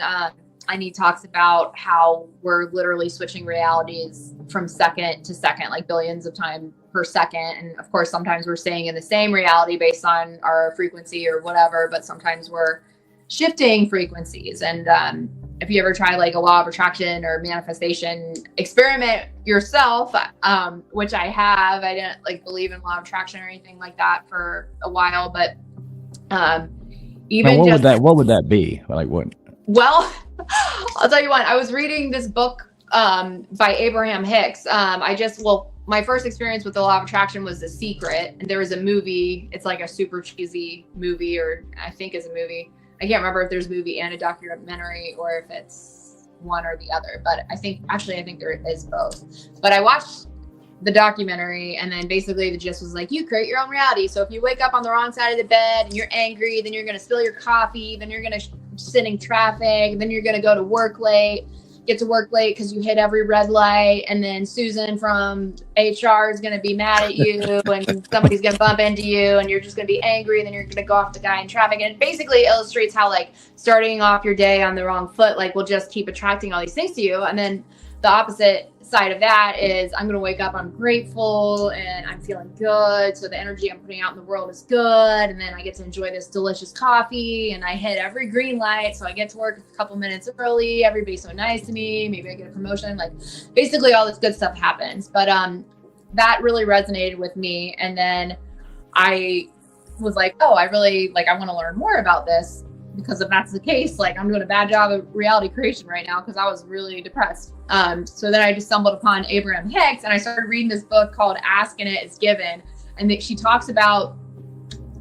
And he talks about how we're literally switching realities from second to second, like billions of times per second. And of course, sometimes we're staying in the same reality based on our frequency or whatever, but sometimes we're shifting frequencies. And if you ever try like a law of attraction or manifestation experiment yourself, which I have, I didn't like believe in law of attraction or anything like that for a while, but even now, what would that be? Like what? Well, I'll tell you what, I was reading this book by Abraham Hicks. My first experience with the law of attraction was The Secret. And there was a movie. It's like a super cheesy movie, or I think is a movie. I can't remember if there's a movie and a documentary or if it's one or the other, but I think there is both. But I watched the documentary, and then basically the gist was like, you create your own reality. So if you wake up on the wrong side of the bed and you're angry, then you're going to spill your coffee, then you're going to sit in traffic, then you're going to get to work late because you hit every red light, and then Susan from HR is going to be mad at you and somebody's going to bump into you and you're just going to be angry, and then you're going to go off the guy in traffic. And it basically illustrates how like starting off your day on the wrong foot like will just keep attracting all these things to you. And then the opposite side of that is I'm going to wake up, I'm grateful and I'm feeling good, so the energy I'm putting out in the world is good, and then I get to enjoy this delicious coffee, and I hit every green light, so I get to work a couple minutes early, everybody's so nice to me, maybe I get a promotion, like basically all this good stuff happens. But that really resonated with me, and then I was like, oh, I want to learn more about this, because if that's the case, like I'm doing a bad job of reality creation right now, because I was really depressed. So then I just stumbled upon Abraham Hicks, and I started reading this book called Ask and It Is Given. And she talks about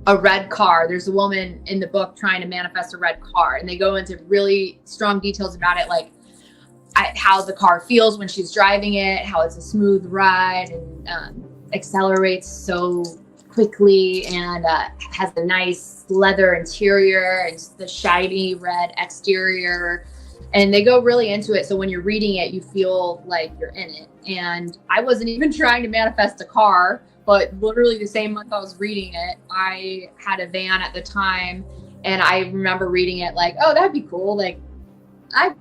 a red car. There's a woman in the book trying to manifest a red car, and they go into really strong details about it, like how the car feels when she's driving it, how it's a smooth ride and accelerates so quickly, and has a nice leather interior and the shiny red exterior, and they go really into it. So when you're reading it, you feel like you're in it. And I wasn't even trying to manifest a car, but literally the same month I was reading it, I had a van at the time, and I remember reading it like, oh, that'd be cool, like I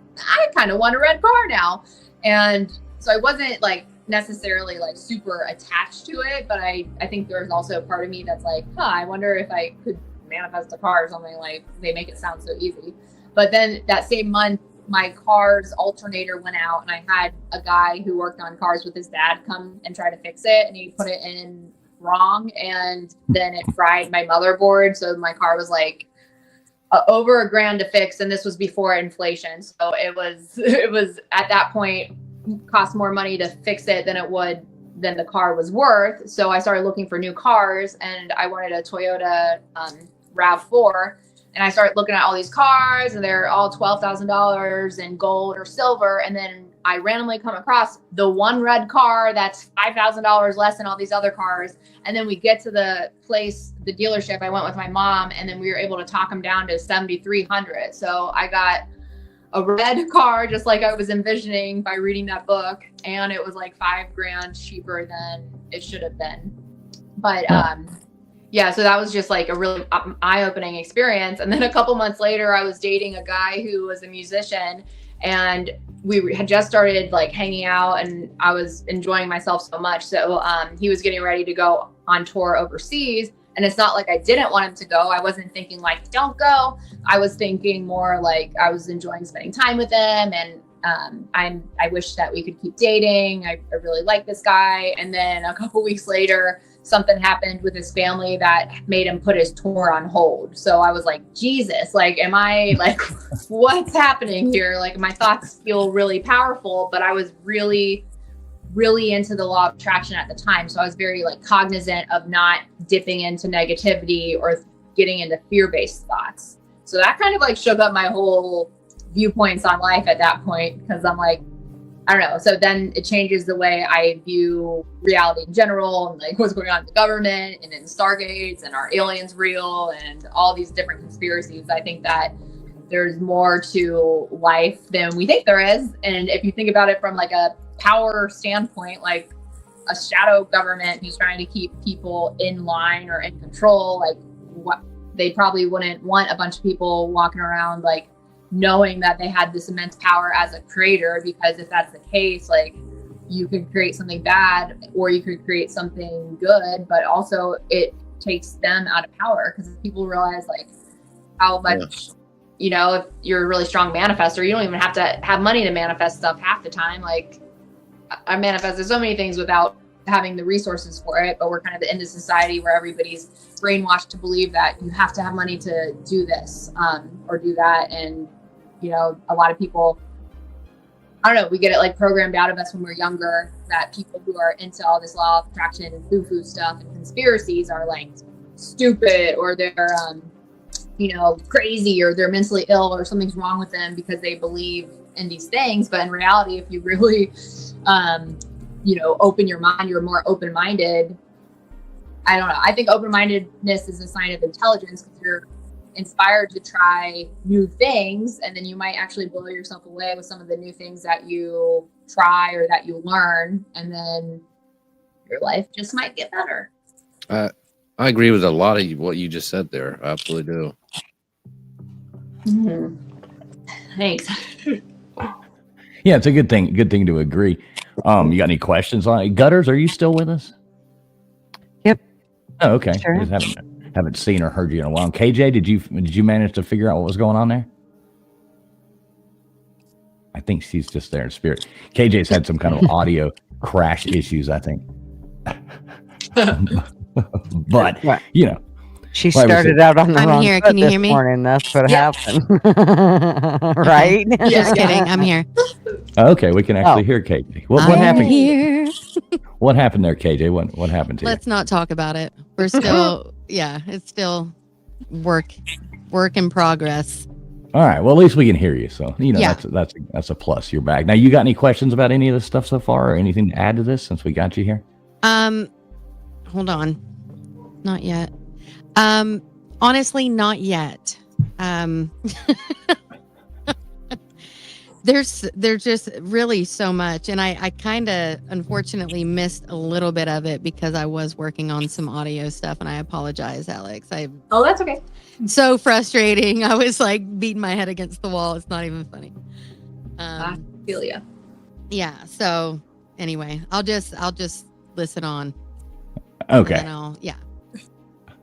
kind of want a red car now. And so I wasn't like necessarily like super attached to it, but I think there's also a part of me that's like, I wonder if I could manifest a car or something. Like they make it sound so easy. But then that same month, my car's alternator went out, and I had a guy who worked on cars with his dad come and try to fix it, and he put it in wrong, and then it fried my motherboard. So my car was like over $1,000 to fix, and this was before inflation. So it was at that point cost more money to fix it than the car was worth. So I started looking for new cars, and I wanted a Toyota RAV4. And I started looking at all these cars, and they're all $12,000 in gold or silver. And then I randomly come across the one red car that's $5,000 less than all these other cars. And then we get to the place, the dealership. I went with my mom, and then we were able to talk them down to $7,300. So I got a red car, just like I was envisioning by reading that book. And it was like $5,000 cheaper than it should have been. But, yeah, so that was just like a really eye-opening experience. And then a couple months later, I was dating a guy who was a musician, and we had just started like hanging out, and I was enjoying myself so much. So he was getting ready to go on tour overseas. And it's not like I didn't want him to go. I wasn't thinking like, don't go. I was thinking more like I was enjoying spending time with him. And I wish that we could keep dating. I really like this guy. And then a couple weeks later, something happened with his family that made him put his tour on hold. So I was like, Jesus, like, am I like, what's happening here? Like my thoughts feel really powerful, but I was really, really into the law of attraction at the time. So I was very like cognizant of not dipping into negativity or getting into fear-based thoughts. So that kind of like shook up my whole viewpoints on life at that point, because I'm like, I don't know. So then it changes the way I view reality in general, and like what's going on in the government and in Stargates, and are aliens real, and all these different conspiracies. I think that there's more to life than we think there is. And if you think about it from like a power standpoint, like a shadow government who's trying to keep people in line or in control, like what they probably wouldn't want a bunch of people walking around like knowing that they had this immense power as a creator, because if that's the case, like you could create something bad or you could create something good, but also it takes them out of power because people realize like how much, you know, if you're a really strong manifestor, you don't even have to have money to manifest stuff half the time. Like I manifested so many things without having the resources for it, but we're kind of in this society where everybody's brainwashed to believe that you have to have money to do this or do that. And, you know, a lot of people, I don't know, we get it like programmed out of us when we're younger that people who are into all this law of attraction and foo-foo stuff and conspiracies are like stupid, or they're, you know, crazy, or they're mentally ill, or something's wrong with them because they believe in these things. But in reality, if you really, you know, open your mind, you're more open-minded. I don't know. I think open-mindedness is a sign of intelligence because you're inspired to try new things, and then you might actually blow yourself away with some of the new things that you try or that you learn, and then your life just might get better. I agree with a lot of what you just said there. I absolutely do. Mm-hmm. Thanks. Yeah, it's a good thing. Good thing to agree. You got any questions on it? Gutters, are you still with us? Yep. Oh, okay. Sure. Just haven't seen or heard you in a while. KJ, did you manage to figure out what was going on there? I think she's just there in spirit. KJ's had some kind of audio crash issues, I think. But you know, she started out on the wrong here. foot Can you this hear me? morning. That's what happened. Right? Just kidding. I'm here. Okay, we can actually hear KJ. What happened here? What happened there, KJ? What happened to Let's not talk about it. We're still, it's still work in progress. you? All right. Well, at least we can hear you. So you know that's a plus. You're back now. You got any questions about any of this stuff so far, or anything to add to this since we got you here? Hold on. Not yet. Honestly, not yet. There's just really so much, and I kind of unfortunately missed a little bit of it because I was working on some audio stuff, and I apologize, Alex. Oh, that's okay. So frustrating. I was like beating my head against the wall. It's not even funny. I feel ya. Yeah. So anyway, I'll just listen on. Okay.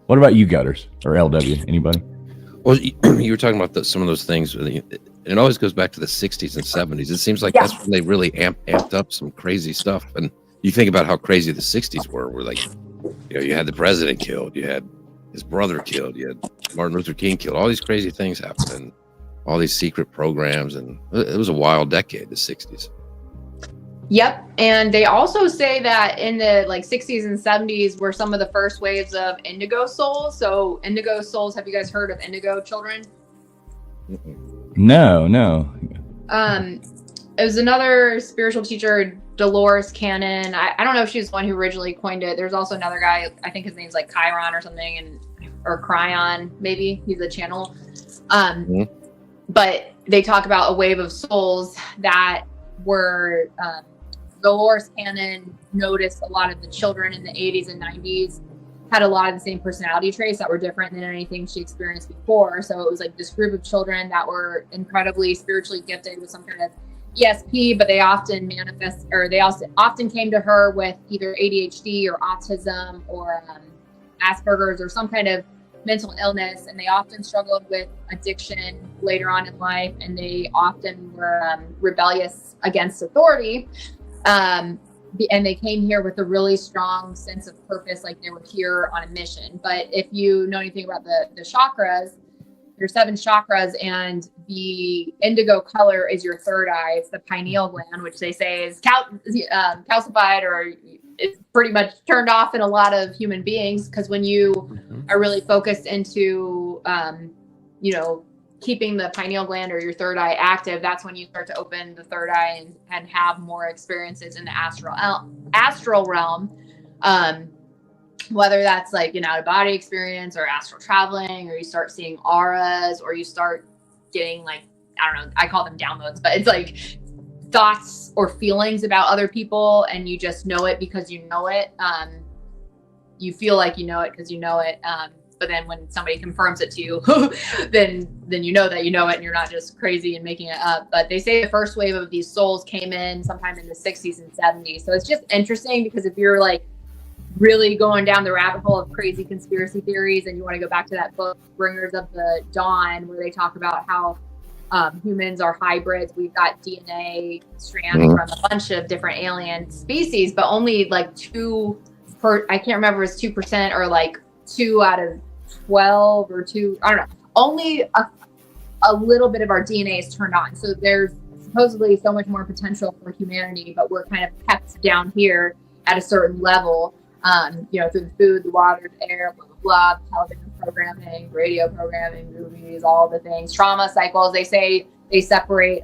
What about you, Gutters or LW? Anybody? Well, you were talking about some of those things. It always goes back to the 60s and 70s. It seems like that's when they really amped up some crazy stuff. And you think about how crazy the 60s were. Where like, you know, you had the president killed, you had his brother killed, you had Martin Luther King killed. All these crazy things happened, and all these secret programs, and it was a wild decade, the 60s. Yep. And they also say that in the like 60s and 70s were some of the first waves of Indigo souls. So Indigo souls, have you guys heard of Indigo children? No. It was another spiritual teacher, Dolores Cannon. I don't know if she's the one who originally coined it. There's also another guy, I think his name's like Chiron or something, or Cryon, maybe. He's a channel. But they talk about a wave of souls that were Dolores Cannon noticed a lot of the children in the 80s and 90s had a lot of the same personality traits that were different than anything she experienced before. So it was like this group of children that were incredibly spiritually gifted with some kind of ESP, but they often often came to her with either ADHD or autism or Asperger's or some kind of mental illness, and they often struggled with addiction later on in life, and they often were rebellious against authority. And they came here with a really strong sense of purpose, like they were here on a mission. But if you know anything about the chakras, there's 7 chakras, and the indigo color is your third eye. It's the pineal gland, which they say is calcified, or it's pretty much turned off in a lot of human beings, because when you are really focused into, keeping the pineal gland or your third eye active, that's when you start to open the third eye and have more experiences in the astral realm. Whether that's like an out of body experience or astral traveling, or you start seeing auras, or you start getting like, I don't know, I call them downloads, but it's like thoughts or feelings about other people, and you just know it because you know it. You feel like you know it because you know it. But then when somebody confirms it to you, then you know that you know it, and you're not just crazy and making it up. But they say the first wave of these souls came in sometime in the 60s and 70s. So it's just interesting, because if you're like really going down the rabbit hole of crazy conspiracy theories, and you want to go back to that book, Bringers of the Dawn, where they talk about how humans are hybrids. We've got DNA strands from a bunch of different alien species, but only like I can't remember if it's 2% or like 2 out of 12 or 2, I don't know. Only a little bit of our DNA is turned on. So there's supposedly so much more potential for humanity, but we're kind of kept down here at a certain level, through the food, the water, the air, blah, blah, blah, television programming, radio programming, movies, all the things, trauma cycles. They say they separate,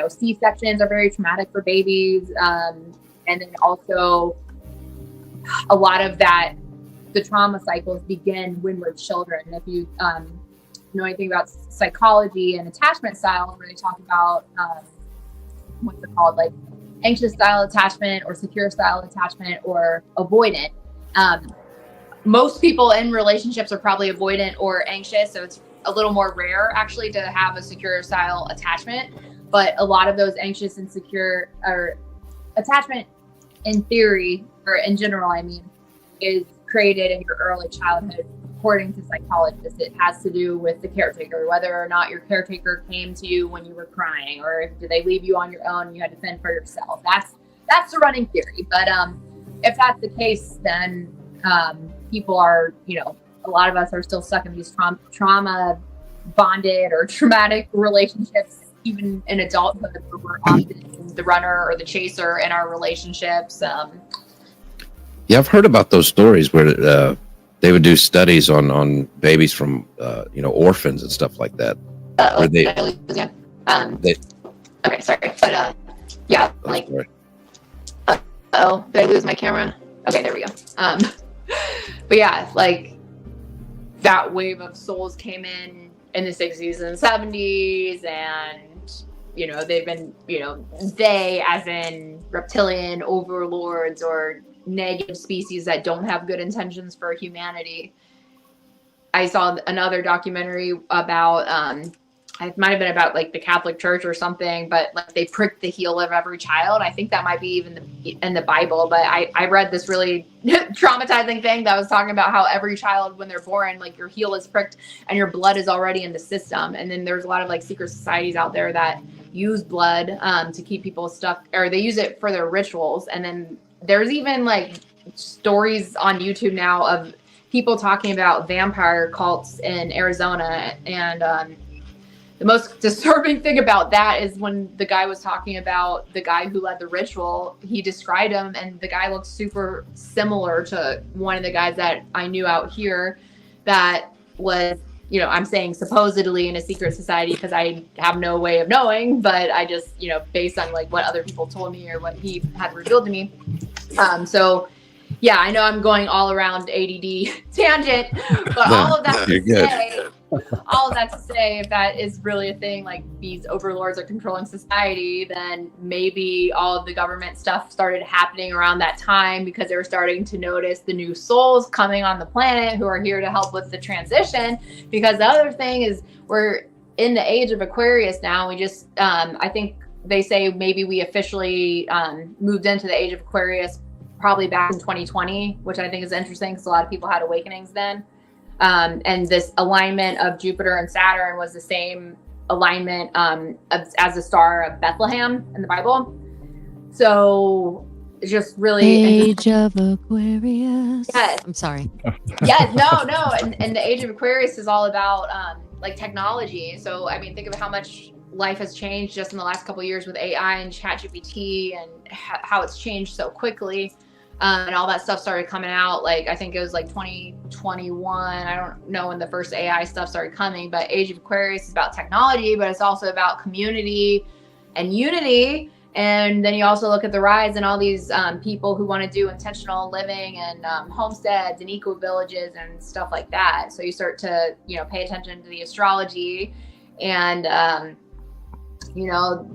C-sections are very traumatic for babies. And then also a lot of that, the trauma cycles begin when we're children. If you know anything about psychology and attachment styles, where they talk about what's it called, like anxious style attachment or secure style attachment or avoidant. Most people in relationships are probably avoidant or anxious, so it's a little more rare actually to have a secure style attachment. But a lot of those anxious and secure or attachment, in theory, or in general, I mean, is created in your early childhood. According to psychologists, it has to do with the caretaker, whether or not your caretaker came to you when you were crying, or did they leave you on your own and you had to fend for yourself. That's the running theory. But if that's the case, then people are, a lot of us are still stuck in these trauma bonded or traumatic relationships, even in adulthood, where we're often the runner or the chaser in our relationships. Yeah, I've heard about those stories where they would do studies on babies from orphans and stuff like that. Okay, sorry, but yeah, like, did I lose my camera? Okay, there we go. But yeah, like that wave of souls came in the 60s and 70s, and they've been, they as in reptilian overlords or negative species that don't have good intentions for humanity. I saw another documentary about it might have been about like the Catholic Church or something, but like they pricked the heel of every child. I think that might be even in the Bible, but I read this really traumatizing thing that was talking about how every child, when they're born, like your heel is pricked and your blood is already in the system. And then there's a lot of like secret societies out there that use blood to keep people stuck, or they use it for their rituals. And then there's even like stories on YouTube now of people talking about vampire cults in Arizona. And the most disturbing thing about that is when the guy was talking about the guy who led the ritual, he described him, and the guy looked super similar to one of the guys that I knew out here that was, I'm saying supposedly in a secret society because I have no way of knowing, but I just, based on like what other people told me or what he had revealed to me. So yeah, I know I'm going all around ADD tangent, but all of that to say, if that is really a thing, like these overlords are controlling society, then maybe all of the government stuff started happening around that time because they were starting to notice the new souls coming on the planet who are here to help with the transition. Because the other thing is we're in the age of Aquarius now. We just, I think they say maybe we officially moved into the age of Aquarius probably back in 2020, which I think is interesting because a lot of people had awakenings then. And this alignment of Jupiter and Saturn was the same alignment as the star of Bethlehem in the Bible. So it's just really Age of Aquarius. Yes. I'm sorry. Yes, no. And the age of Aquarius is all about like technology. So I mean, think of how much life has changed just in the last couple of years with AI and ChatGPT and how it's changed so quickly. And all that stuff started coming out, like, I think it was like 2021. I don't know when the first AI stuff started coming, but Age of Aquarius is about technology, but it's also about community and unity. And then you also look at the rise and all these people who want to do intentional living and homesteads and eco villages and stuff like that. So you start to, pay attention to the astrology And you know,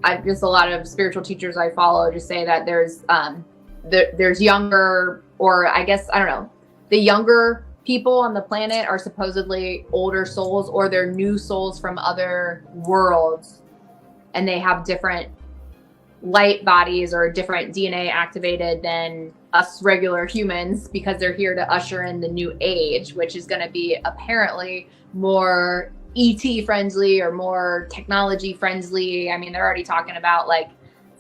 I just a lot of spiritual teachers I follow just say that there's younger, or I guess I don't know, the younger people on the planet are supposedly older souls, or they're new souls from other worlds, and they have different light bodies or different DNA activated than us regular humans, because they're here to usher in the new age, which is going to be apparently more ET friendly or more technology friendly. I mean, they're already talking about like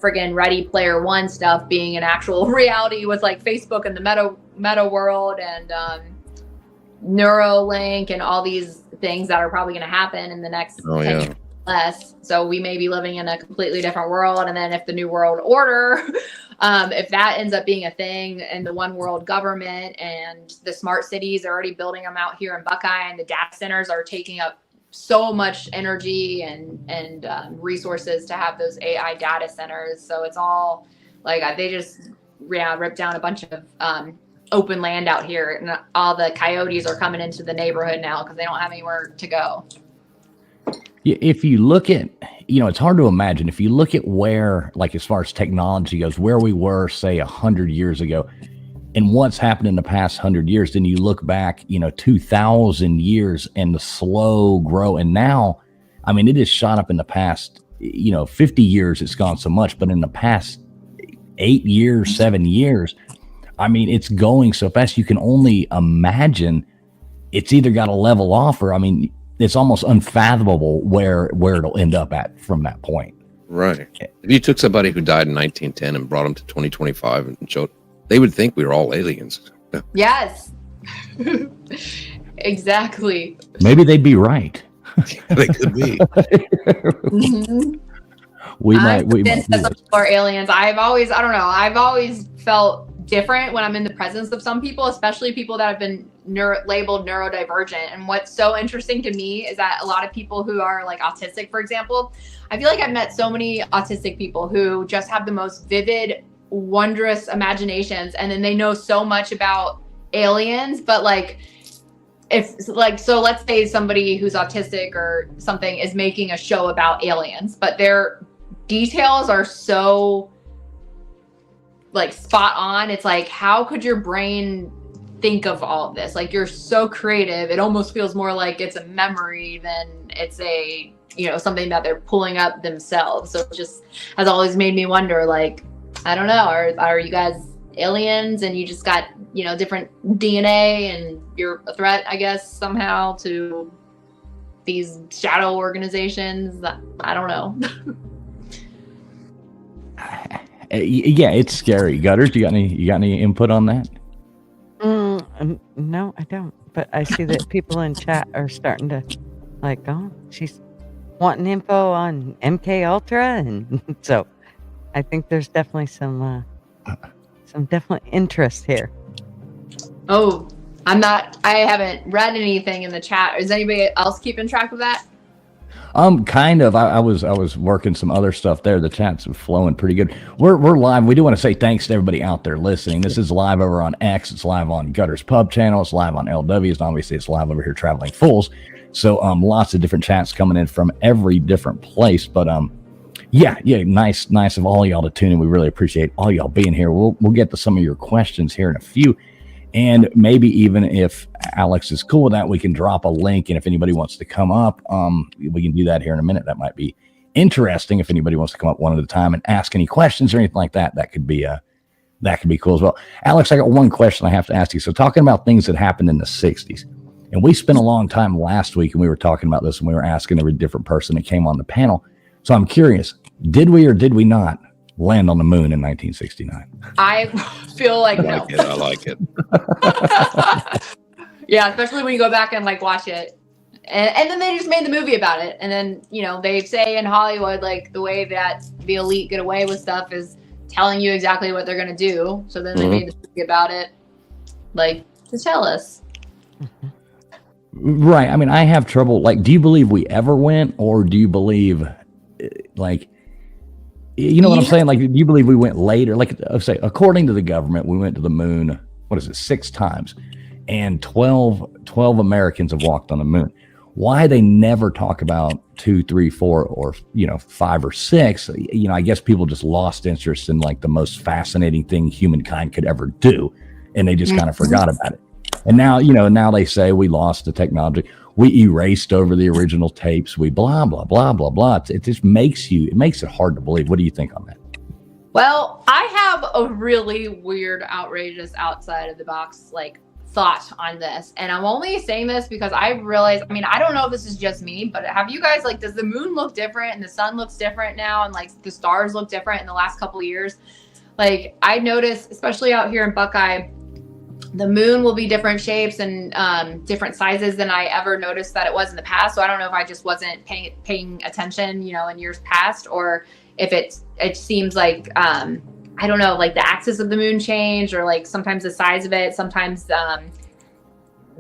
friggin' Ready Player One stuff being an actual reality with like Facebook and the meta world, and Neuralink and all these things that are probably going to happen in the next 10 years less. So we may be living in a completely different world. And then if the New World Order, if that ends up being a thing, and the one world government and the smart cities are already building them out here in Buckeye, and the data centers are taking up so much energy and resources to have those AI data centers. So it's all like they just ripped down a bunch of open land out here, and all the coyotes are coming into the neighborhood now because they don't have anywhere to go. If you look at, it's hard to imagine. If you look at where, like, as far as technology goes, where we were, say, 100 years ago, and what's happened in the past 100 years, then you look back, 2,000 years and the slow grow. And now, I mean, it has shot up in the past, 50 years, it's gone so much, but in the past 8 years, 7 years, I mean, it's going so fast. You can only imagine it's either got to level off, or, I mean, it's almost unfathomable where it'll end up at from that point. Right. If you took somebody who died in 1910 and brought them to 2025 and showed, they would think we were all aliens. Yes. Exactly. Maybe they'd be right. They could be. Mm-hmm. We I'm might. convinced that some people are aliens. I've always felt different when I'm in the presence of some people, especially people that have been labeled neurodivergent. And what's so interesting to me is that a lot of people who are like autistic, for example, I feel like I've met so many autistic people who just have the most vivid, wondrous imaginations, and then they know so much about aliens, but like, so let's say somebody who's autistic or something is making a show about aliens, but their details are so like spot on. It's like, how could your brain think of all of this? Like, you're so creative. It almost feels more like it's a memory than it's a, something that they're pulling up themselves. So it just has always made me wonder, like, I don't know, are you guys aliens and you just got, different DNA and you're a threat, I guess, somehow to these shadow organizations? I don't know. Yeah, it's scary. Gutters, you got any input on that? No, I don't. But I see that people in chat are starting to like, oh, she's wanting info on MK Ultra, and so I think there's definitely some definite interest here. Oh, I haven't read anything in the chat. Is anybody else keeping track of that? Kind of. I was working some other stuff there. The chat's flowing pretty good. We're live. We do want to say thanks to everybody out there listening. This is live over on X. It's live on Gutters Pub channel. It's live on LWs. And obviously, it's live over here, Traveling Fools. So lots of different chats coming in from every different place. But yeah, nice of all y'all to tune in. We really appreciate all y'all being here. We'll get to some of your questions here in a few. And maybe even if Alex is cool with that, we can drop a link. And if anybody wants to come up, we can do that here in a minute. That might be interesting. If anybody wants to come up one at a time and ask any questions or anything like that, that could be cool as well. Alex, I got one question I have to ask you. So talking about things that happened in the 60s, and we spent a long time last week and we were talking about this and we were asking every different person that came on the panel. So I'm curious, did we or did we not land on the moon in 1969? I feel like no. I like it. Yeah, especially when you go back and like watch it, and then they just made the movie about it. And then they say in Hollywood, like, the way that the elite get away with stuff is telling you exactly what they're gonna do. So then they made the movie about it, like, to tell us. Right. I mean, I have trouble. Like, do you believe we ever went, or do you believe, like, what I'm saying? Like, do you believe we went later? Like, say, according to the government, we went to the moon, 6 times, and 12 Americans have walked on the moon. why they never talk about 2, 3, 4, or 5 or 6. I guess people just lost interest in like the most fascinating thing humankind could ever do, and they just kind of forgot about it. And now, now they say we lost the technology, we erased over the original tapes, we blah blah blah blah blah. It just makes it hard to believe. What do you think on that? Well, I have a really weird, outrageous, outside of the box thought on this, and I'm only saying this because I realize, I don't know if this is just me, but have you guys does the moon look different and the sun looks different now, and the stars look different in the last couple of years? I noticed, especially out here in Buckeye, the moon will be different shapes and different sizes than I ever noticed that it was in the past. So I don't know if I just wasn't paying attention, in years past, or if it seems like I don't know, the axis of the moon changed, or sometimes the size of it, sometimes I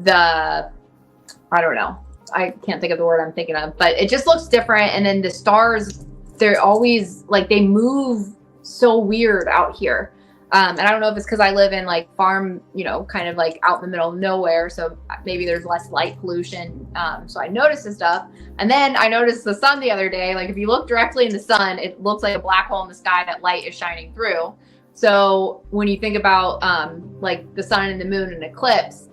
don't know. I can't think of the word I'm thinking of, but it just looks different. And then the stars, they're always they move so weird out here. And I don't know if it's because I live in farm, kind of out in the middle of nowhere. So maybe there's less light pollution. So I noticed this stuff. And then I noticed the sun the other day. If you look directly in the sun, it looks like a black hole in the sky that light is shining through. So when you think about the sun and the moon and eclipse,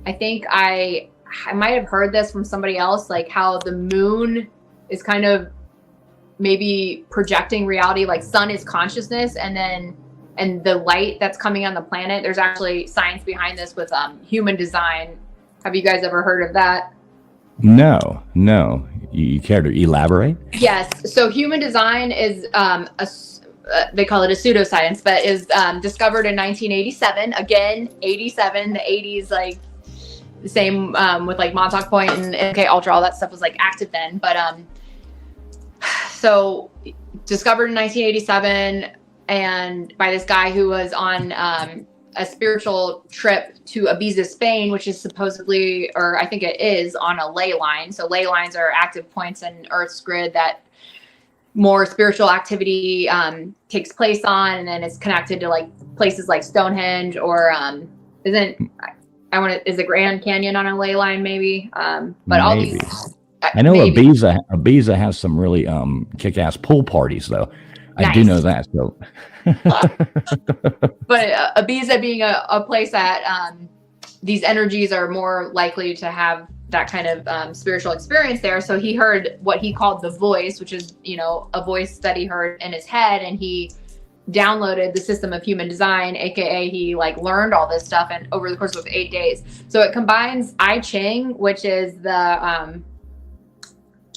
I think I might have heard this from somebody else, how the moon is kind of maybe projecting reality, sun is consciousness, and the light that's coming on the planet, there's actually science behind this with human design. Have you guys ever heard of that? No. You care to elaborate? Yes. So human design is they call it a pseudoscience, but is discovered in 1987. Again, 87, the 80s, the same with Montauk Point and MK Ultra, all that stuff was active then. But so discovered in 1987. And by this guy who was on a spiritual trip to Ibiza, Spain, which is supposedly, or I think it is, on a ley line. So ley lines are active points in Earth's grid that more spiritual activity takes place on, and then it's connected to places like Stonehenge, or is the Grand Canyon on a ley line maybe? But maybe. All these. I know Ibiza has some really kick-ass pool parties though. I Nice. do know that. So, but Ibiza being a place that these energies are more likely to have that kind of spiritual experience there. So he heard what he called the voice, which is a voice that he heard in his head, and he downloaded the system of human design, aka he learned all this stuff and over the course of 8 days. So it combines I Ching, which is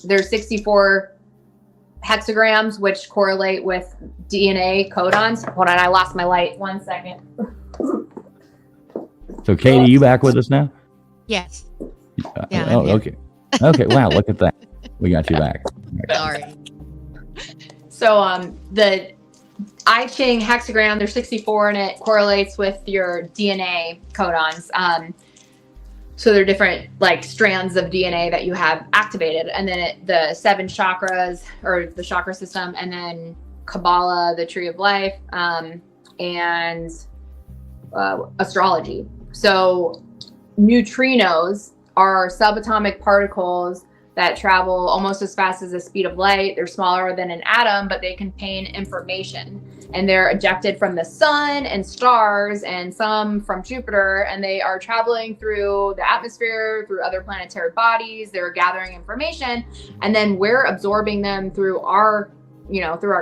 there's 64 hexagrams, which correlate with DNA codons. Hold on, I lost my light. 1 second. So Katie, you back with us now? Yes. Okay. Okay. Wow, look at that. We got you back. Sorry. So the I Ching hexagram, there's 64 in it, correlates with your DNA codons. So there are different strands of DNA that you have activated, and then the 7 chakras, or the chakra system, and then Kabbalah, the tree of life, and astrology. So neutrinos are subatomic particles that travel almost as fast as the speed of light. They're smaller than an atom, but they contain information. And they're ejected from the sun and stars, and some from Jupiter, and they are traveling through the atmosphere, through other planetary bodies. They're gathering information, and then we're absorbing them through our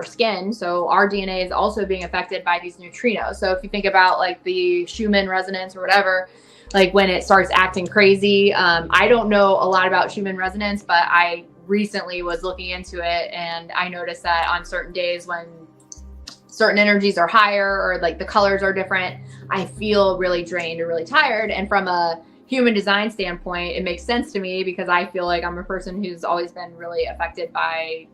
skin. So our DNA is also being affected by these neutrinos. So if you think about the Schumann resonance or whatever, when it starts acting crazy, I don't know a lot about Schumann resonance, but I recently was looking into it, and I noticed that on certain days when certain energies are higher, or the colors are different, I feel really drained or really tired. And from a human design standpoint, it makes sense to me, because I feel like I'm a person who's always been really affected by,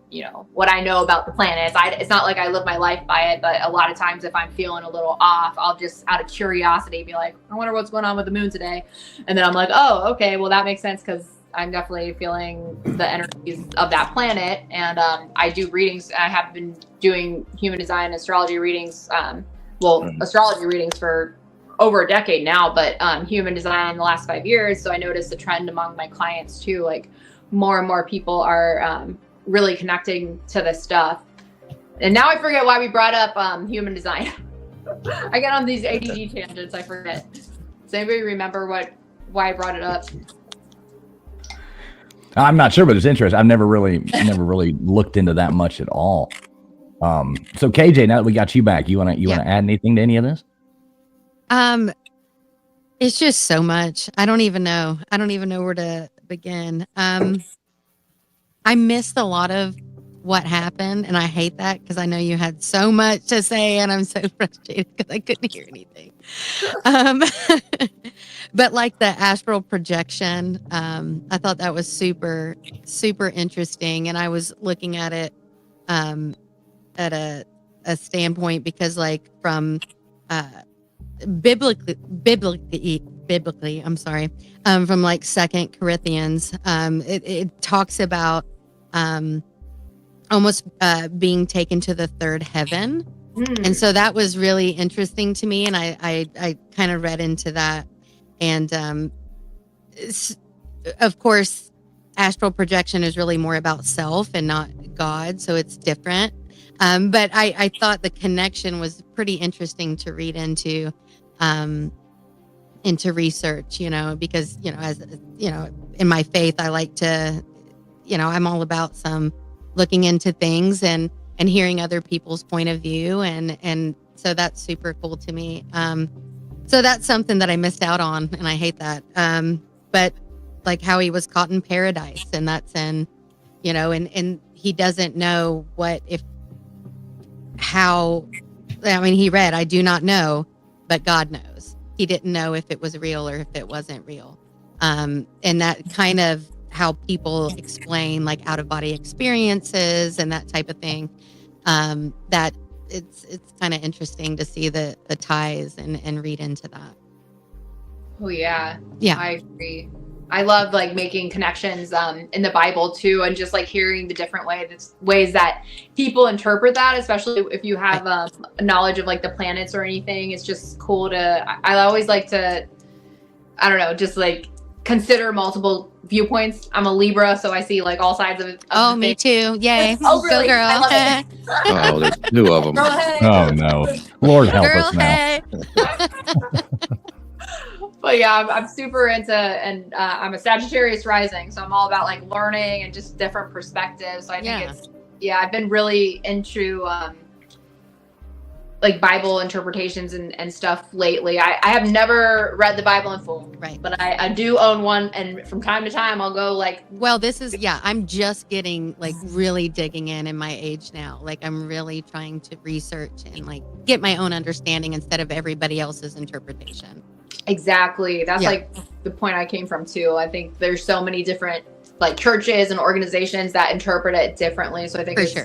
what I know about the planets. It's not like I live my life by it, but a lot of times if I'm feeling a little off, I'll just out of curiosity be like, I wonder what's going on with the moon today. And then I'm like, oh, okay, well that makes sense, because I'm definitely feeling the energies of that planet. And I do readings. I have been doing human design astrology readings, astrology readings for over a decade now, but human design in the last 5 years. So I noticed a trend among my clients too, more and more people are really connecting to this stuff. And now I forget why we brought up human design. I get on these ADD tangents, I forget. Does anybody remember why I brought it up? I'm not sure, but it's interesting. I've never really looked into that much at all. So KJ, now that we got you back, you wanna add anything to any of this? It's just so much. I don't even know where to begin. I missed a lot of what happened, and I hate that because I know you had so much to say, and I'm so frustrated because I couldn't hear anything. But like the astral projection, I thought that was super, super interesting, and I was looking at it at a standpoint because, like, from biblically, I'm sorry, from like 2 Corinthians, it talks about almost being taken to the third heaven. And so that was really interesting to me, and I kind of read into that. And of course, astral projection is really more about self and not God, so it's different. But I thought the connection was pretty interesting to read into research, because, as in my faith, I like to, I'm all about some looking into things and hearing other people's point of view. And so that's super cool to me. So that's something that I missed out on, and I hate that. But like how he was caught in paradise, and that's in, and he doesn't know he read, I do not know, but God knows. He didn't know if it was real or if it wasn't real. And that kind of how people explain like out of body experiences and that type of thing. That it's kind of interesting to see the ties and read into that. Oh yeah. Yeah. I agree. I love like making connections in the Bible too, and just like hearing the different ways that people interpret that, especially if you have knowledge of like the planets or anything. It's just cool I always like to, I don't know, just like consider multiple viewpoints. I'm a Libra, so I see like all sides of it. Oh, me too. Yay. Oh, really? Go girl. I love it. Oh, there's two of them. Girl, hey. Oh no, Lord help Girl, us now. hey. But yeah, I'm super into, and I'm a Sagittarius rising, so I'm all about like learning and just different perspectives. So I think I've been really into like Bible interpretations and stuff lately. I have never read the Bible in full, Right? But I do own one, and from time to time I'll go like. Well, this is I'm just getting like really digging in my age now. Like I'm really trying to research and like get my own understanding instead of everybody else's interpretation. Exactly. That's like the point I came from too. I think there's so many different like churches and organizations that interpret it differently. So I think it's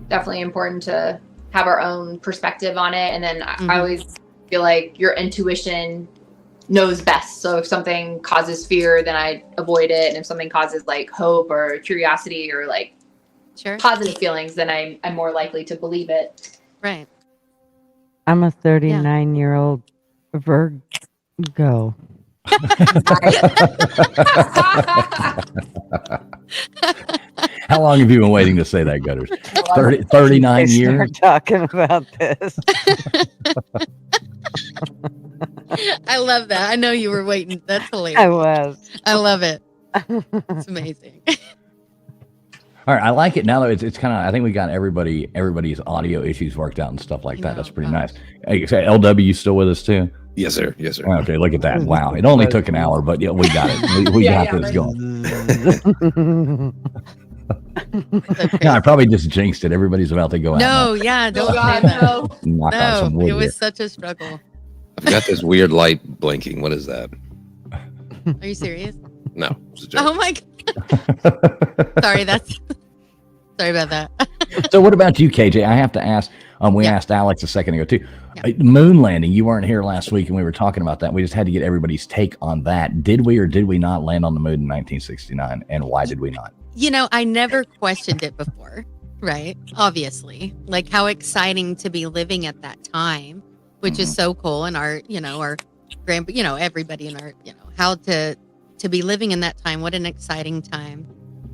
definitely important to have our own perspective on it. And then I always feel like your intuition knows best. So if something causes fear, then I avoid it. And if something causes like hope or curiosity or like positive feelings, then I'm more likely to believe it. Right. I'm a 39-year-old Virgo. How long have you been waiting to say that, Gutters? 39 years? Start talking about this. I love that. I know you were waiting. That's hilarious. I was. I love it. It's amazing. All right, I like it now that it's kind of. I think we got everybody's audio issues worked out and stuff like that. That's pretty nice. Hey, say LW, you still with us too? Yes, sir. Yes, sir. Okay, look at that. Wow, it only took an hour, but yeah, we got it. We got this going. Yeah, I probably just jinxed it. Everybody's about to go out. No, don't say that. Knock on some wood it was here. such a struggle. I've got this weird light blinking. What is that? Are you serious? No. It's a joke. Oh my God. Sorry about that. So what about you, KJ? I have to ask, we asked Alex a second ago too. Moon landing, you weren't here last week and we were talking about that. We just had to get everybody's take on that. Did we or did we not land on the moon in 1969? And why did we not? I never questioned it before, right? Obviously. Like how exciting to be living at that time, which is so cool. And our everybody in our, how to be living in that time. What an exciting time.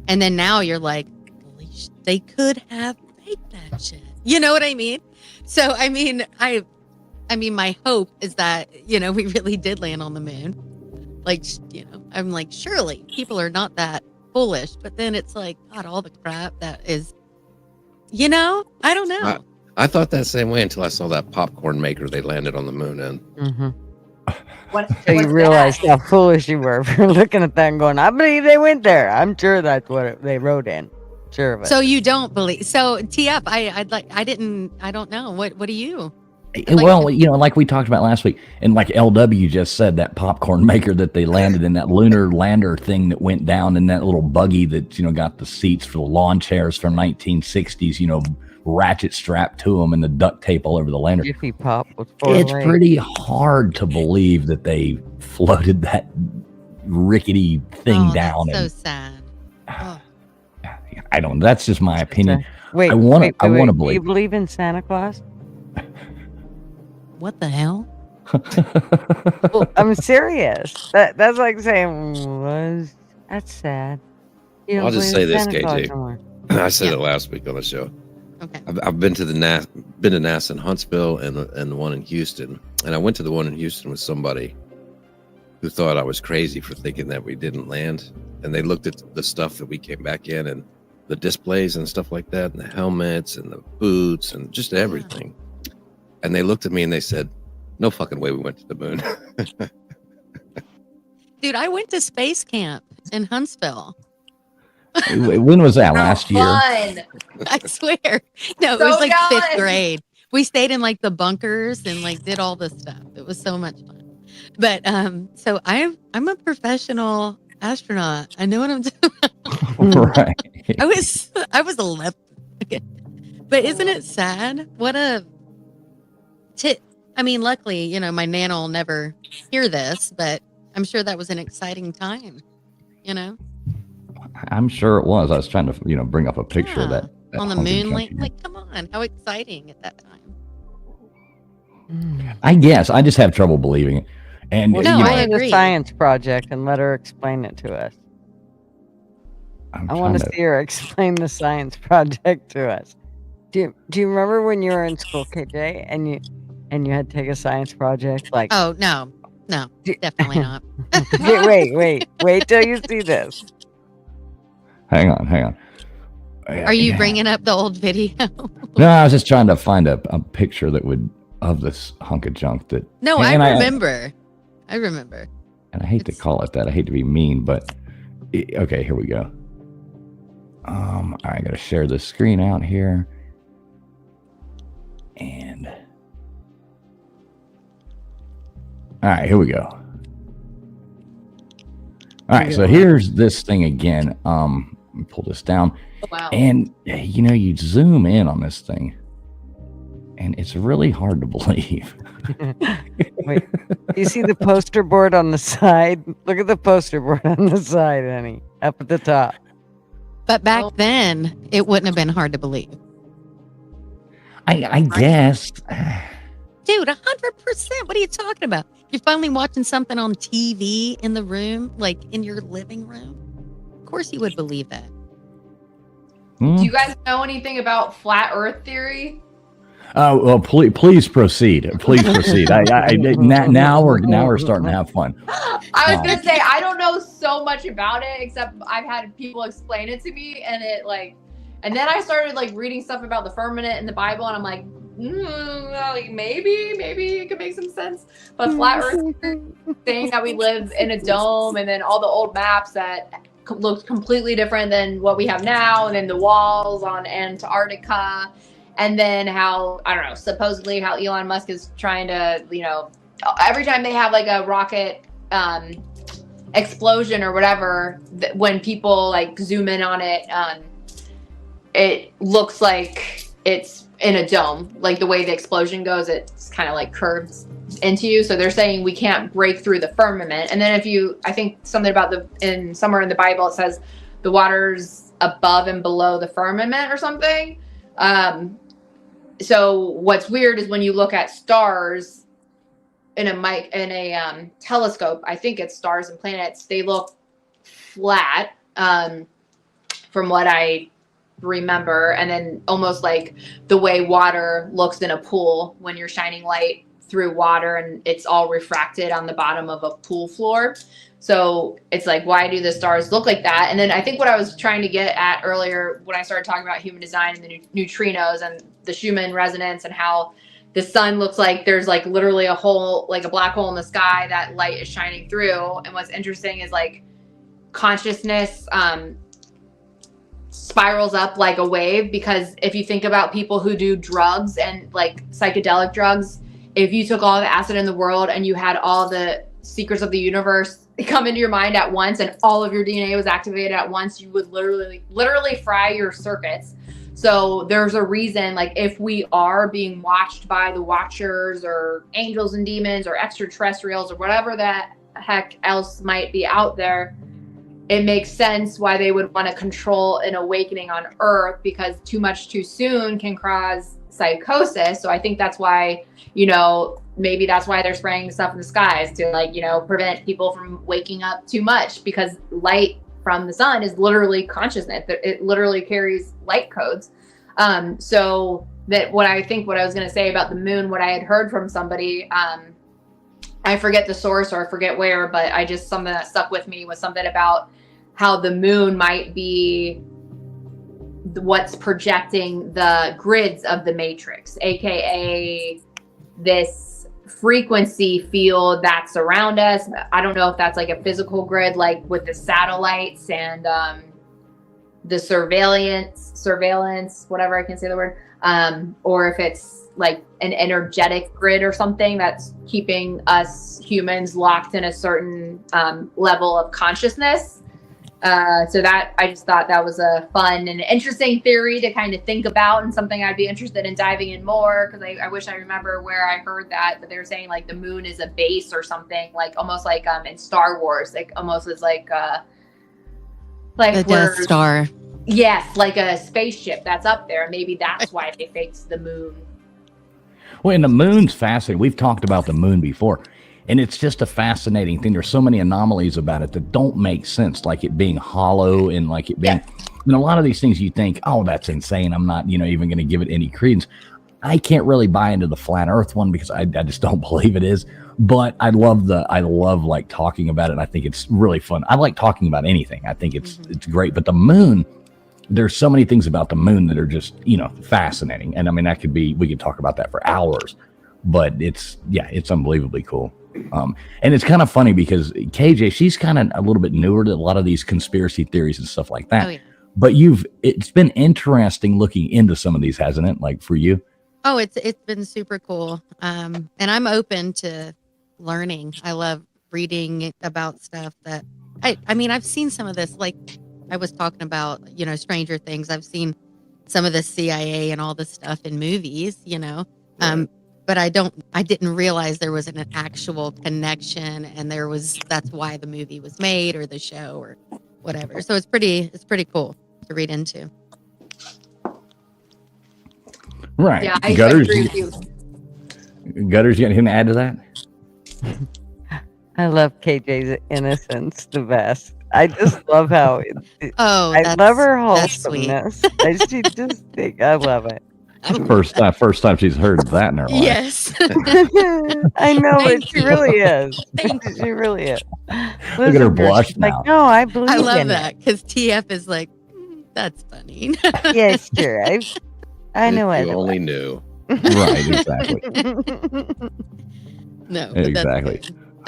And then now you're like, holy they could have faked that shit. You know what I mean? So, I mean, my hope is that, we really did land on the moon. Like, I'm like, surely people are not that foolish. But then it's like, God, all the crap that is, I don't know. I thought that same way until I saw that popcorn maker they landed on the moon in. Mm-hmm. What, So you what's realized that? how foolish you were for looking at that and going, I believe they went there. I'm sure that's what they wrote in. Sure of it. So you don't believe? So TF, I don't know. What do you? Well, like we talked about last week, and like LW just said, that popcorn maker that they landed in, that lunar lander thing that went down, and that little buggy that got the seats for the lawn chairs from 1960s, ratchet strapped to them and the duct tape all over the lander. Jiffy Pop was It's pretty hard to believe that they floated that rickety thing down. That's so sad. Oh. I don't. That's just my opinion. Wait, I want to Do believe. you believe in Santa Claus? What the hell? Well, I'm serious. That's like saying, that's sad. You I'll don't just believe say in this, Santa Claus KJ. anymore. I said it last week on the show. Okay. I've been to NASA in Huntsville and the one in Houston, and I went to the one in Houston with somebody who thought I was crazy for thinking that we didn't land, and they looked at the stuff that we came back in and the displays and stuff like that, and the helmets and the boots and just everything, and they looked at me and they said, "No fucking way we went to the moon." Dude, I went to space camp in Huntsville. When was that? Last year? Fun. I swear. No, it So was like jealous. 5th grade. We stayed in like the bunkers and like did all this stuff. It was so much fun. But so I'm a professional astronaut. I know what I'm doing. Right. I was 11. Okay. But isn't it sad? What a I mean, luckily, my Nana will never hear this, but I'm sure that was an exciting time, I'm sure it was. I was trying to, bring up a picture of that on the hunting moon. country. Like, come on, how exciting at that time. I guess I just have trouble believing it. And Well, No, join I the agree. science project and let her explain it to us. I want to see her explain the science project to us. Do you remember when you were in school, KJ, and you had to take a science project? Like, Oh no, definitely not. wait till you see this. Hang on. Are you bringing up the old video? No, I was just trying to find a picture of this hunk of junk that. No, and I remember. And I hate to call it that. I hate to be mean, but okay, here we go. All right, I got to share this screen out here, and all right, here we go. All right, so here's this thing again. Let me pull this down. Wow. And you zoom in on this thing, and it's really hard to believe. Wait, you see the poster board on the side? Look at the poster board on the side, honey, up at the top. But back then, it wouldn't have been hard to believe. I guess. Dude, 100%. What are you talking about? You're finally watching something on TV in the room, like in your living room. Of course you would believe that. Do you guys know anything about flat Earth theory? Well, please proceed. Please proceed. Now we're starting to have fun. I was gonna say I don't know so much about it, except I've had people explain it to me, and and then I started reading stuff about the firmament in the Bible, and I'm like, maybe it could make some sense. But flat Earth saying that we live in a dome, and then all the old maps that looked completely different than what we have now, and then the walls on Antarctica. And then how, I don't know, supposedly how Elon Musk is trying to, every time they have a rocket explosion or whatever, when people zoom in on it, it looks like it's in a dome. Like the way the explosion goes, it's kind of curves into you. So they're saying we can't break through the firmament. And then I think something about somewhere in the Bible, it says the water's above and below the firmament or something. So what's weird is when you look at stars in a telescope, I think it's stars and planets, they look flat. from what I remember. And then almost like the way water looks in a pool when you're shining light through water and it's all refracted on the bottom of a pool floor. So it's like, why do the stars look like that? And then I think what I was trying to get at earlier when I started talking about human design and the neutrinos and the Schumann resonance and how the sun looks like there's like literally a hole, like a black hole in the sky that light is shining through. And what's interesting is like consciousness spirals up like a wave, because if you think about people who do drugs and like psychedelic drugs, if you took all the acid in the world and you had all the secrets of the universe come into your mind at once and all of your DNA was activated at once, you would literally fry your circuits. So there's a reason, like if we are being watched by the watchers or angels and demons or extraterrestrials or whatever that heck else might be out there, it makes sense why they would want to control an awakening on Earth, because too much too soon can cause psychosis. So I think that's why, maybe that's why they're spraying stuff in the skies to like, prevent people from waking up too much, because light from the sun is literally consciousness. It literally carries light codes. So that what I was going to say about the moon, what I had heard from somebody, I forget the source or I forget where, but something that stuck with me was something about how the moon might be what's projecting the grids of the matrix, aka this frequency field that's around us. I don't know if that's like a physical grid, like with the satellites and the surveillance, whatever I can say the word, or if it's like an energetic grid or something that's keeping us humans locked in a certain level of consciousness. So that I just thought that was a fun and interesting theory to kind of think about, and something I'd be interested in diving in more, because I wish I remember where I heard that, but they were saying like the moon is a base or something, like almost like in Star Wars, like almost as like the Death Star. Yes, like a spaceship that's up there. Maybe that's why they faked the moon. Well, and the moon's fascinating. We've talked about the moon before, and it's just a fascinating thing. There's so many anomalies about it that don't make sense, like it being hollow and like it being, a lot of these things you think, oh, that's insane. I'm not, even going to give it any credence. I can't really buy into the flat earth one because I just don't believe it is, but I love like talking about it. And I think it's really fun. I like talking about anything. I think it's great, but the moon, there's so many things about the moon that are just, fascinating. And I mean, we could talk about that for hours, but it's unbelievably cool. And it's kind of funny because KJ, she's kind of a little bit newer to a lot of these conspiracy theories and stuff like that. Oh, yeah. But it's been interesting looking into some of these, hasn't it? Like for you? Oh, it's been super cool. And I'm open to learning. I love reading about stuff that I've seen some of this, like I was talking about, Stranger Things. I've seen some of the CIA and all this stuff in movies, right. But I didn't realize there was an actual connection, and that's why the movie was made or the show or whatever. So it's pretty cool to read into. Right. Yeah, I Gutters, agree with you. Gutters, you got anything to add to that? I love KJ's innocence the best. I just love how I love her wholesomeness. I love it. First time she's heard that in her life. Yes. I know, but she really is. She really is. Look at her blush now. Like, no, I believe I love in that, because TF is like, that's funny. Yes, sure. I know it. You only knew. Right, exactly. No, exactly.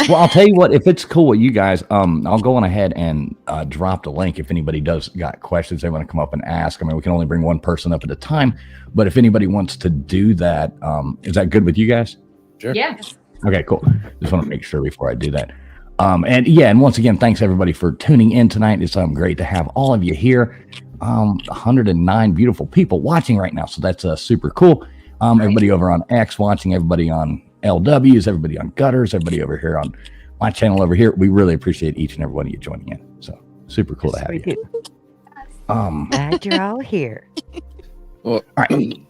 Well, I'll tell you what, if it's cool with you guys, I'll go on ahead and drop the link if anybody does got questions they want to come up and ask. I mean, we can only bring one person up at a time, but if anybody wants to do that, is that good with you guys? Sure. Yeah. Okay, cool. Just want to make sure before I do that. And once again, thanks everybody for tuning in tonight. It's great to have all of you here. 109 beautiful people watching right now, so that's super cool. Everybody over on X watching, everybody on LWs, everybody on Gutters, everybody over here on my channel over here. We really appreciate each and every one of you joining in. So super cool to have you. Glad you're all here. Well, all right.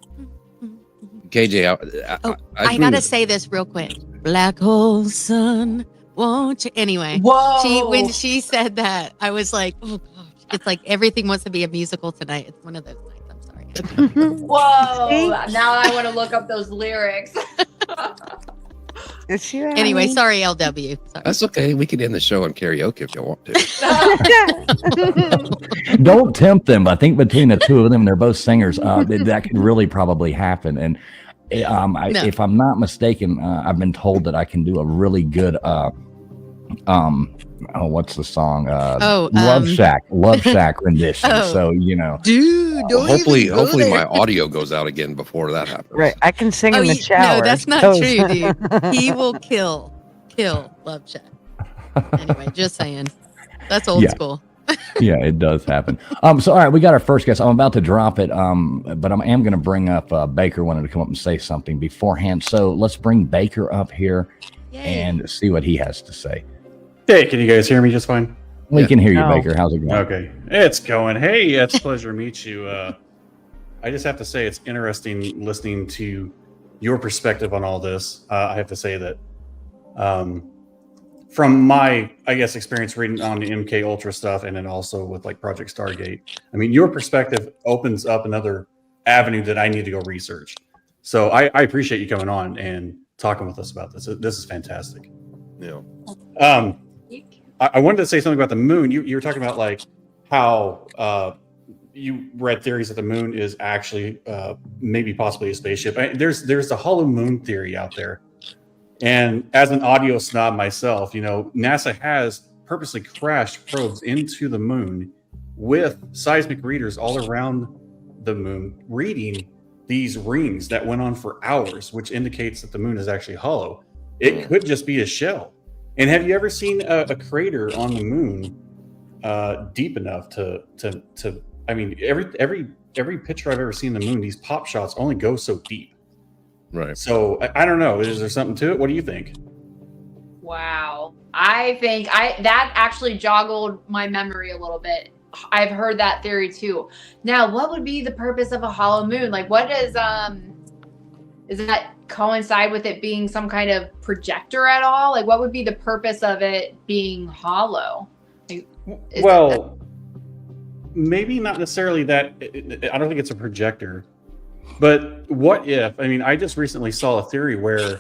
KJ, I gotta say this real quick. Black hole sun, won't you? Anyway, Whoa. when she said that, I was like, oh gosh. It's like everything wants to be a musical tonight. It's one of those nights. I'm sorry. Whoa! Now I want to look up those lyrics. Anyway, sorry, LW. Sorry. That's okay. We can end the show on karaoke if you want to. Don't tempt them. I think between the two of them, they're both singers. That could really probably happen. And No. if I'm not mistaken, I've been told that I can do a really good what's the song? Love Shack rendition. Oh. So you know, Dude, don't hopefully even go there. my audio goes out again before that happens. Right, I can sing in the No, shower. that's not so- true, dude. He will kill Love Shack. Anyway, just saying. That's old Yeah. school. yeah, it does happen. So all right, we got our first guest. I'm about to drop it, but I am going to bring up Baker. Wanted to come up and say something beforehand. So let's bring Baker up here Yay. and see what he has to say. Hey, can you guys hear me just fine? We can hear you, No. Baker. How's it going? Okay, it's going. Hey, it's a pleasure to meet you. I just have to say it's interesting listening to your perspective on all this. I have to say that from my, I guess, experience reading on the MK Ultra stuff and then also with like Project Stargate, I mean, your perspective opens up another avenue that I need to go research. So I appreciate you coming on and talking with us about this. This is fantastic. Yeah. I wanted to say something about the moon. You were talking about like how you read theories that the moon is actually maybe possibly a spaceship. There's the hollow moon theory out there. And as an audio snob myself, you know, NASA has purposely crashed probes into the moon with seismic readers all around the moon, reading these rings that went on for hours, which indicates that the moon is actually hollow. It could just be a shell. And have you ever seen a crater on the moon deep enough to I mean, every picture I've ever seen of the moon, these pop shots only go so deep. Right. So I don't know. Is there something to it? What do you think? Wow. I think that actually joggled my memory a little bit. I've heard that theory too. Now, what would be the purpose of a hollow moon? Like, what does that coincide with it being some kind of projector at all? Like, what would be the purpose of it being hollow? Like, maybe not necessarily that. I don't think it's a projector. But what if, I mean, I just recently saw a theory where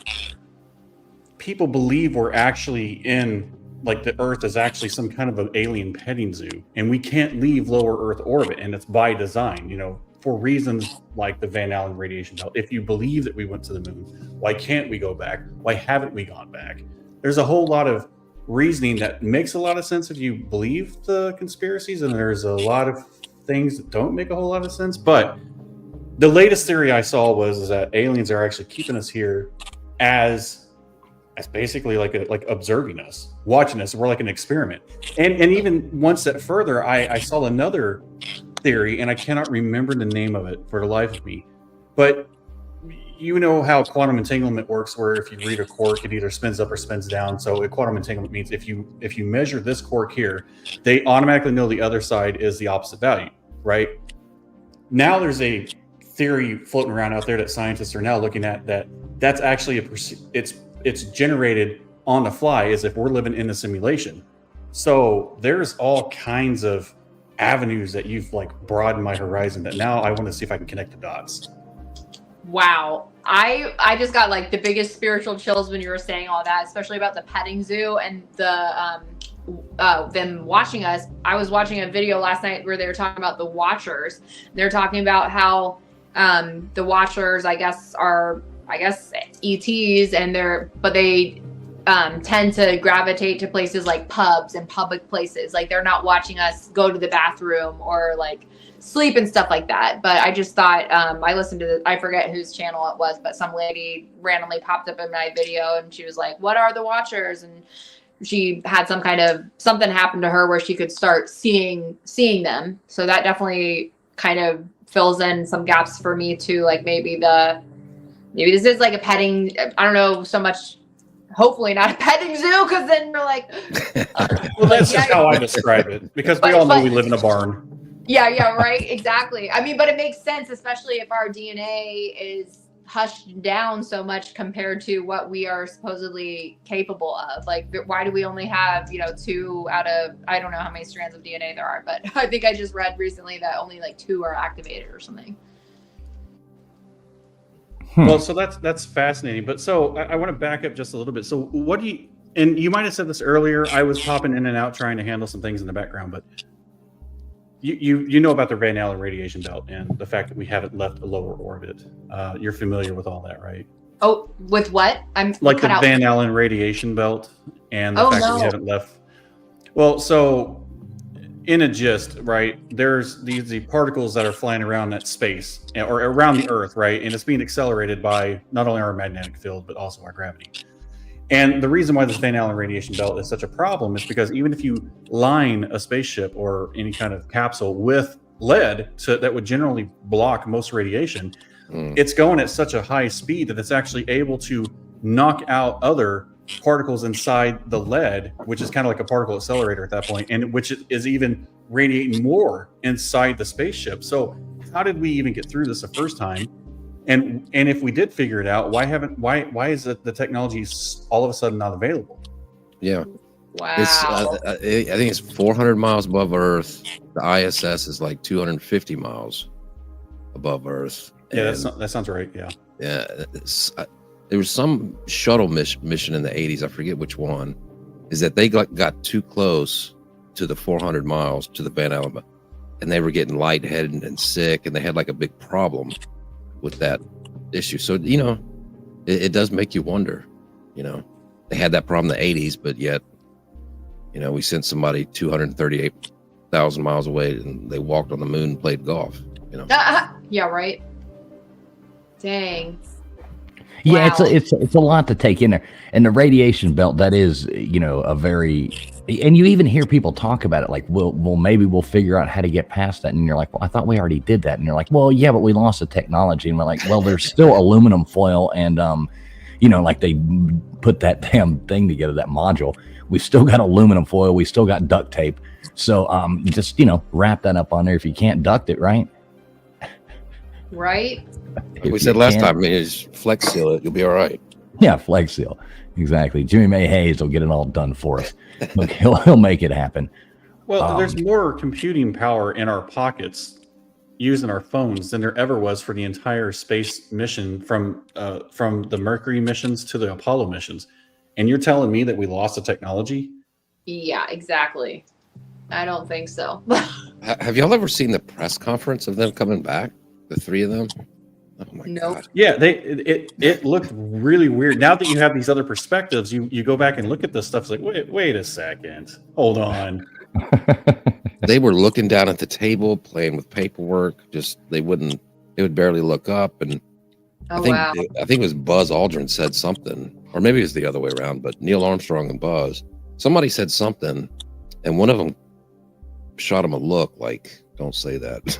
people believe we're actually in, like the Earth is actually some kind of an alien petting zoo, and we can't leave lower Earth orbit, and it's by design, you know, for reasons like the Van Allen radiation belt. If you believe that we went to the moon, why can't we go back? Why haven't we gone back? There's a whole lot of reasoning that makes a lot of sense if you believe the conspiracies, and there's a lot of things that don't make a whole lot of sense. But the latest theory I saw was that aliens are actually keeping us here as basically like observing us, watching us. We're like an experiment. And even one step further, I saw another theory, and I cannot remember the name of it for the life of me. But you know how quantum entanglement works, where if you read a quark, it either spins up or spins down. So a quantum entanglement means if you measure this quark here, they automatically know the other side is the opposite value, right? Now there's a theory floating around out there that scientists are now looking at that's actually it's generated on the fly as if we're living in a simulation. So there's all kinds of avenues that you've like broadened my horizon that now I want to see if I can connect the dots. Wow. I just got like the biggest spiritual chills when you were saying all that, especially about the petting zoo and the them watching us. I was watching a video last night where they were talking about the Watchers. They're talking about how the Watchers, I guess, are ETs, and they tend to gravitate to places like pubs and public places. Like they're not watching us go to the bathroom or like sleep and stuff like that. But I just thought, I listened to I forget whose channel it was, but some lady randomly popped up in my video and she was like, what are the Watchers? And she had something happen to her where she could start seeing them. So that definitely kind of fills in some gaps for me too. Like maybe this is like a petting, I don't know so much, hopefully not a petting zoo, because then you're like, well, that's just how I describe it, because we all know we live in a barn. Yeah, right, exactly. I mean, but it makes sense, especially if our DNA is hushed down so much compared to what we are supposedly capable of. Like, why do we only have, 2 out of, I don't know how many strands of DNA there are, but I think I just read recently that only like 2 are activated or something. Well, so that's fascinating. But so I want to back up just a little bit. So what do you, and you might have said this earlier, I was popping in and out trying to handle some things in the background, but you know about the Van Allen radiation belt and the fact that we haven't left a lower orbit. You're familiar with all that, right? Oh, with what? I'm like cut the out. Van Allen radiation belt and the fact that we haven't left. Well, so in a gist, right, there's the particles that are flying around that space or around the Earth, right? And it's being accelerated by not only our magnetic field, but also our gravity. And the reason why this Van Allen radiation belt is such a problem is because even if you line a spaceship or any kind of capsule with lead that would generally block most radiation, it's going at such a high speed that it's actually able to knock out other particles inside the lead, which is kind of like a particle accelerator at that point, and which is even radiating more inside the spaceship. So how did we even get through this the first time? And if we did figure it out, why is it the technology all of a sudden not available? Yeah. Wow. I think it's 400 miles above Earth. The ISS is like 250 miles above Earth. Yeah, that sounds right. Yeah. Yeah. There was some shuttle mission in the 80s. I forget which one. Is that they got too close to the 400 miles to the Van Allen, and they were getting lightheaded and sick, and they had like a big problem with that issue. So, it does make you wonder, they had that problem in the 80s, but yet, we sent somebody 238,000 miles away and they walked on the moon and played golf, Yeah, right. Dang. Yeah, Wow. it's a lot to take in there. And the radiation belt, that is, a very, and you even hear people talk about it like, well, maybe we'll figure out how to get past that. And you're like, well, I thought we already did that. And you're like, well, yeah, but we lost the technology. And we're like, well, there's still aluminum foil and, like they put that damn thing together, that module. We still got aluminum foil. We still got duct tape. So just, wrap that up on there if you can't duct it, right? Right. Like we said last time, is flex seal it. You'll be all right. Yeah, flex seal. Exactly. Jimmy May Hayes will get it all done for us. Look, he'll make it happen. Well, there's more computing power in our pockets using our phones than there ever was for the entire space mission from the Mercury missions to the Apollo missions. And you're telling me that we lost the technology? Yeah, exactly. I don't think so. Have y'all ever seen the press conference of them coming back? The 3 of them? Oh my God. Yeah, it looked really weird. Now that you have these other perspectives, you go back and look at this stuff. It's like, wait a second, hold on. They were looking down at the table, playing with paperwork. Just they would barely look up. And I think it was Buzz Aldrin said something, or maybe it was the other way around. But Neil Armstrong and Buzz, somebody said something, and one of them shot him a look like, "Don't say that."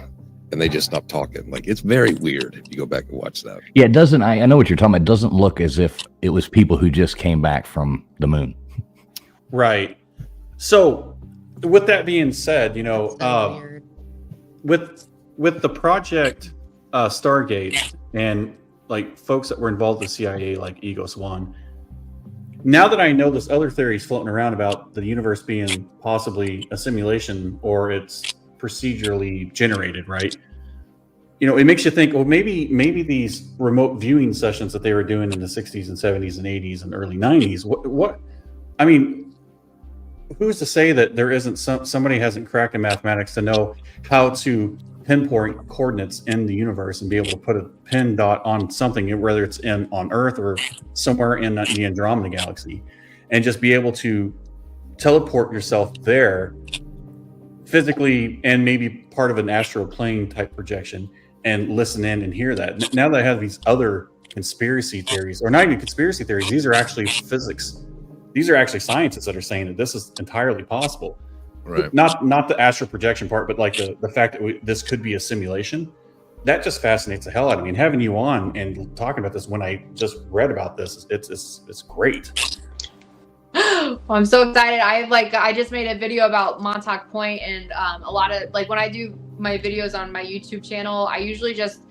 And they just stopped talking. Like, it's very weird if you go back and watch that. Yeah, it doesn't. I know what you're talking about. It doesn't look as if it was people who just came back from the moon. Right. So, with that being said, with the project Stargate and like folks that were involved with CIA, like Ego Swan. Now that I know this other theory is floating around about the universe being possibly a simulation or it's procedurally generated, right? It makes you think, well, maybe these remote viewing sessions that they were doing in the 60s and 70s and 80s and early 90s, what I mean, who's to say that there isn't somebody hasn't cracked in mathematics to know how to pinpoint coordinates in the universe and be able to put a pin dot on something, whether it's on Earth or somewhere in the Andromeda galaxy, and just be able to teleport yourself there physically and maybe part of an astral plane type projection and listen in and hear that. Now that I have these other conspiracy theories, or not even conspiracy theories, these are actually physics. These are actually scientists that are saying that this is entirely possible. Right. Not the astral projection part, but like the fact that this could be a simulation. That just fascinates the hell out of me. And having you on and talking about this when I just read about this, it's great. Well, I'm so excited. I just made a video about Montauk Point, and a lot of, like, when I do my videos on my YouTube channel, I usually just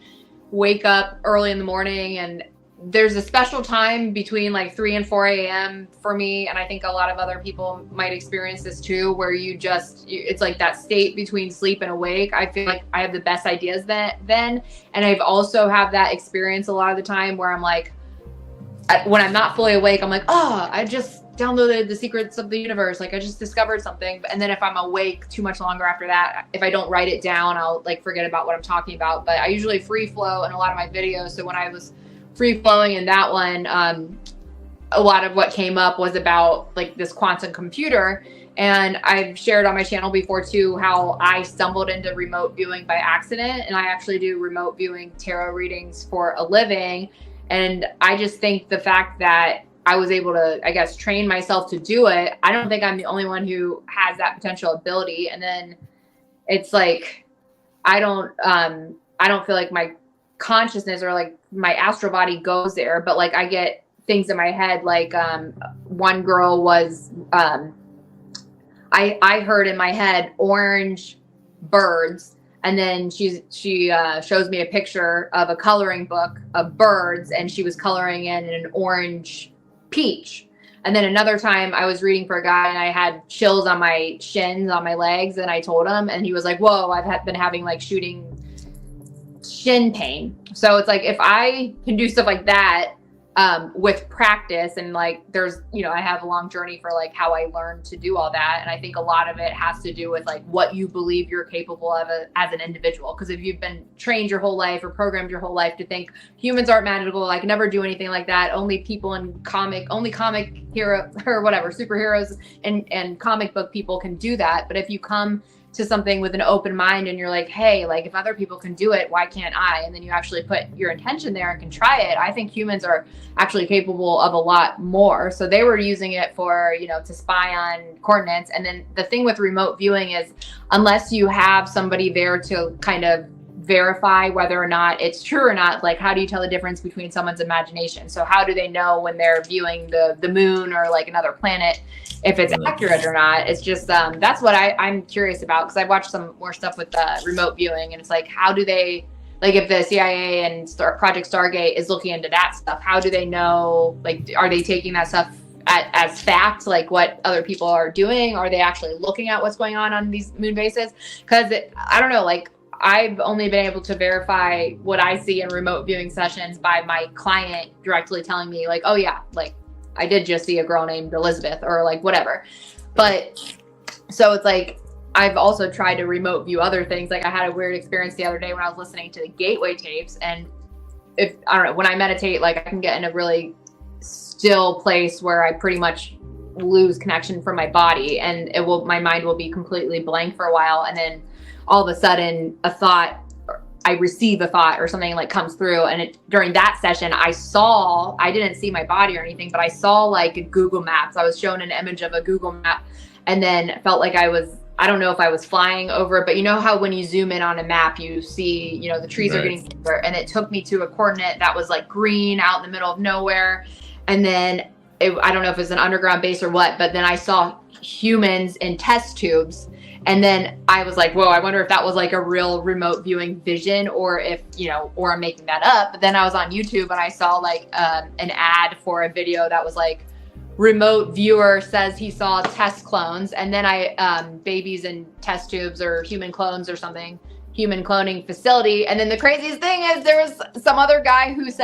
wake up early in the morning, and there's a special time between like 3 and 4 a.m. for me. And I think a lot of other people might experience this too, where it's like that state between sleep and awake. I feel like I have the best ideas then. And I've also have that experience a lot of the time where I'm like, when I'm not fully awake, I'm like, oh, I just downloaded the secrets of the universe. Like I just discovered something. And then if I'm awake too much longer after that, if I don't write it down, I'll like forget about what I'm talking about. But I usually free flow in a lot of my videos. So when I was free flowing in that one, a lot of what came up was about like this quantum computer. And I've shared on my channel before too how I stumbled into remote viewing by accident, and I actually do remote viewing tarot readings for a living. And I just think the fact that I was able to, I guess, train myself to do it, I don't think I'm the only one who has that potential ability. And then it's like I don't feel like my consciousness or like my astral body goes there, but like I get things in my head. Like one girl was I heard in my head orange birds, and then she shows me a picture of a coloring book of birds, and she was coloring in an orange peach. And then another time I was reading for a guy and I had chills on my shins, on my legs, and I told him, and he was like, whoa, I've been having like shooting shin pain. So it's like if I can do stuff like that with practice, and like there's, you know, I have a long journey for like how I learned to do all that. And I think a lot of it has to do with like what you believe you're capable of as an individual. Because if you've been trained your whole life or programmed your whole life to think humans aren't magical, I can never do anything like that, only people in comic hero or whatever, superheroes and comic book people can do that. But if you come to something with an open mind and you're like, hey, like if other people can do it, why can't I? And then you actually put your intention there and can try it. I think humans are actually capable of a lot more. So they were using it for, you know, to spy on coordinates. And then the thing with remote viewing is unless you have somebody there to kind of verify whether or not it's true or not, like how do you tell the difference between someone's imagination? So how do they know when they're viewing the moon or like another planet if it's accurate or not? It's just that's what I'm curious about, because I've watched some more stuff with remote viewing, and it's like, how do they, like if the CIA and Project Stargate is looking into that stuff, how do they know, like are they taking that stuff as fact, like what other people are doing? Are they actually looking at what's going on these moon bases? Because I don't know, like I've only been able to verify what I see in remote viewing sessions by my client directly telling me like, oh yeah, like I did just see a girl named Elizabeth or like whatever. But so it's like, I've also tried to remote view other things. Like I had a weird experience the other day when I was listening to the Gateway tapes. And if, I don't know, when I meditate, like I can get in a really still place where I pretty much lose connection from my body, and my mind will be completely blank for a while. And then all of a sudden I receive a thought or something like comes through. And during that session, I didn't see my body or anything, but I saw like a Google Maps. I was shown an image of a Google map, and then felt like I don't know if I was flying over it, but you know how when you zoom in on a map, you see, you know, the trees are getting bigger, and it took me to a coordinate that was like green out in the middle of nowhere. And then I don't know if it was an underground base or what, but then I saw humans in test tubes. And then I was like, whoa, I wonder if that was like a real remote viewing vision, or if, you know, or I'm making that up. But then I was on YouTube and I saw like an ad for a video that was like, remote viewer says he saw test clones. And then babies in test tubes or human clones or something, human cloning facility. And then the craziest thing is there was some other guy who's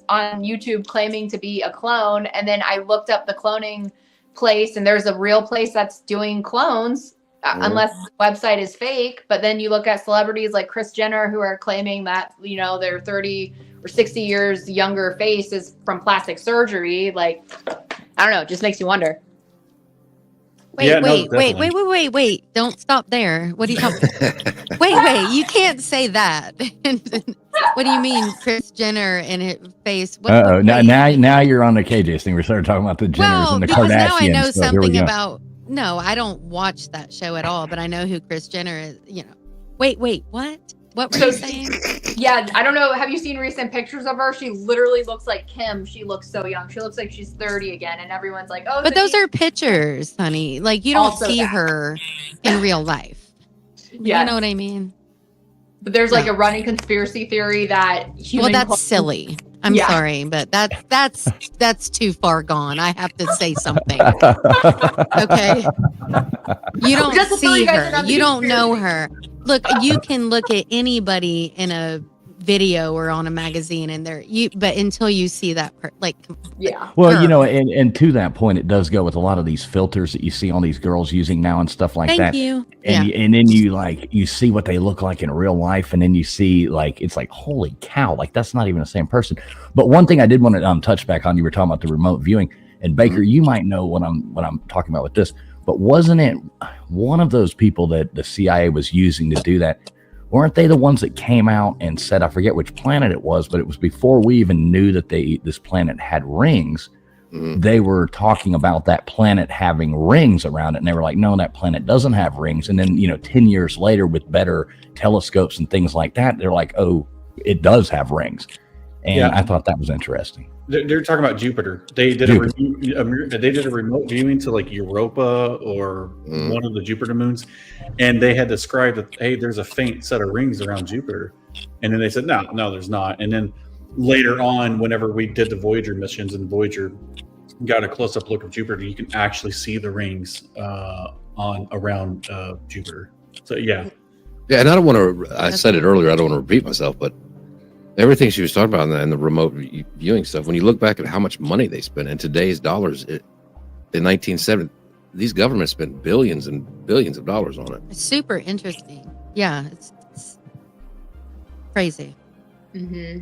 on YouTube claiming to be a clone. And then I looked up the cloning place, and there's a real place that's doing clones. Unless the website is fake. But then you look at celebrities like Kris Jenner who are claiming that, you know, their 30 or 60 years younger face is from plastic surgery. Like, I don't know, it just makes you wonder. Wait. Don't stop there. What do you talking about? Wait, you can't say that. What do you mean, Kris Jenner and his face? Now you're on the KJ thing. We started talking about the Jenners and the Kardashians. Now I know something about. No, I don't watch that show at all, but I know who Kris Jenner is. You know. Wait, what? What were you saying? Yeah, I don't know. Have you seen recent pictures of her? She literally looks like Kim. She looks so young. She looks like she's 30 again, and everyone's like, "Oh." But those are pictures, honey. Like you don't see her in real life. Yeah, you know what I mean. But there's like a running conspiracy theory that Well, that's silly. I'm sorry, but that's too far gone. I have to say something. Okay. You don't Just to fill see you guys in her. on the You don't know conspiracy. her. Look, you can look at anybody in a video or on a magazine and but until you see that Well, you know, and to that point, it does go with a lot of these filters that you see on these girls using now and stuff like that. Thank you. And then you see what they look like in real life, and then you see it's like, holy cow, like that's not even the same person. But one thing I did want to touch back on, you were talking about the remote viewing, and Baker, you might know what I'm talking about with this, but wasn't it one of those people that the CIA was using to do that? Weren't they the ones that came out and said, I forget which planet it was, but it was before we even knew that this planet had rings. They were talking about that planet having rings around it. And they were like, no, that planet doesn't have rings. And then, 10 years later with better telescopes and things like that, they're like, oh, it does have rings. And I thought that was interesting. They're talking about Jupiter. They did a remote viewing to like Europa or one of the Jupiter moons, and they had described that, hey, there's a faint set of rings around Jupiter, and then they said no, there's not. And then later on, whenever we did the Voyager missions and Voyager got a close-up look of Jupiter, you can actually see the rings around Jupiter. So yeah, and I don't want to. I said it earlier. I don't want to repeat myself, but everything she was talking about and the remote viewing stuff, when you look back at how much money they spent in today's dollars, in 1970, these governments spent billions and billions of dollars on it. It's super interesting. Yeah, it's crazy. Mm-hmm.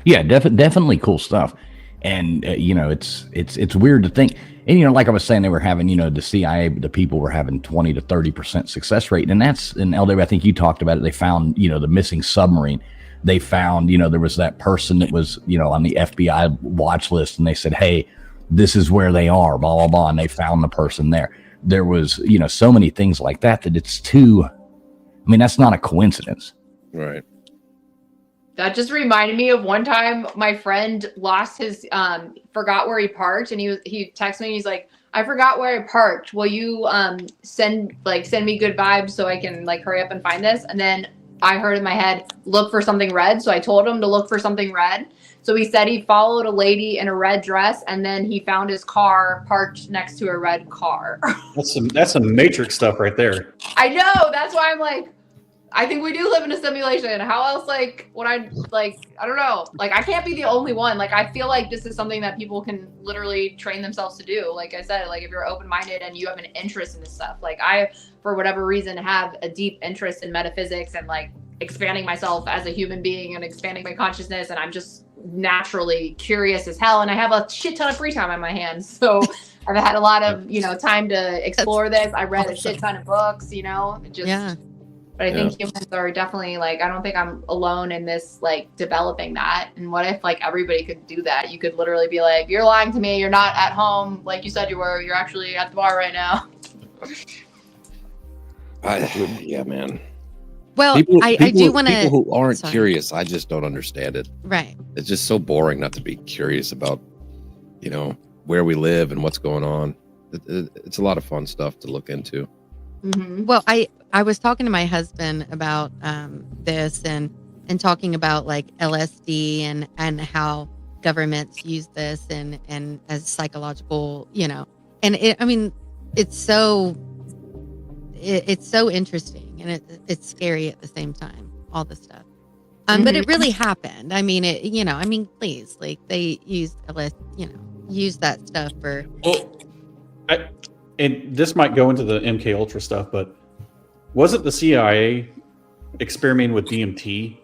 Yeah, definitely cool stuff. And, it's weird to think. And, like I was saying, they were having, the CIA, the people were having 20 to 30% success rate. And that's in LW. I think you talked about it. They found, the missing submarine. They found, there was that person that was, on the FBI watch list, and they said, hey, this is where they are, blah, blah, blah. And they found the person there. There was, so many things like that it's that's not a coincidence. Right. That just reminded me of one time my friend lost his, forgot where he parked, and he texted me and he's like, I forgot where I parked. Will you send me good vibes so I can hurry up and find this? And then I heard in my head, look for something red. So I told him to look for something red. So he said he followed a lady in a red dress, and then he found his car parked next to a red car. That's some Matrix stuff right there. I know. That's why I'm like, I think we do live in a simulation. How else, I don't know. I can't be the only one. I feel like this is something that people can literally train themselves to do. Like I said, if you're open-minded and you have an interest in this stuff. I, for whatever reason, have a deep interest in metaphysics and expanding myself as a human being and expanding my consciousness. And I'm just naturally curious as hell. And I have a shit ton of free time on my hands. So I've had a lot of, time to explore this. I read a shit ton of books, But I think humans are definitely I don't think I'm alone in this developing that. And what if everybody could do that? You could literally be like, you're lying to me. You're not at home like you said you were. You're actually at the bar right now. Yeah, man. Well, I do want to. People who aren't curious, I just don't understand it. Right. It's just so boring not to be curious about, where we live and what's going on. It's a lot of fun stuff to look into. Mm-hmm. Well, I was talking to my husband about this and talking about LSD and how governments use this and as psychological, and it's so interesting and it's scary at the same time, all this stuff. But it really happened. Please, they used LSD, use that stuff for. Well, and this might go into the MK Ultra stuff, but wasn't the CIA experimenting with DMT?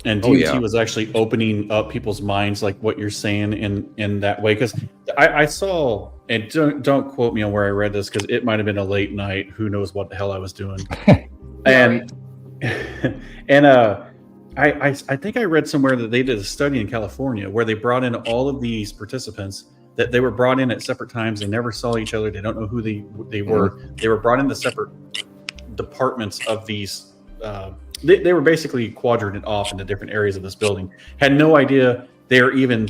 And DMT was actually opening up people's minds, like what you're saying in that way. Because I saw, and don't quote me on where I read this, because it might have been a late night. Who knows what the hell I was doing? and I think I read somewhere that they did a study in California where they brought in all of these participants. That they were brought in at separate times. They never saw each other. They don't know who they were. They were brought into separate departments of these. They were basically quadrated off into different areas of this building. Had no idea they are even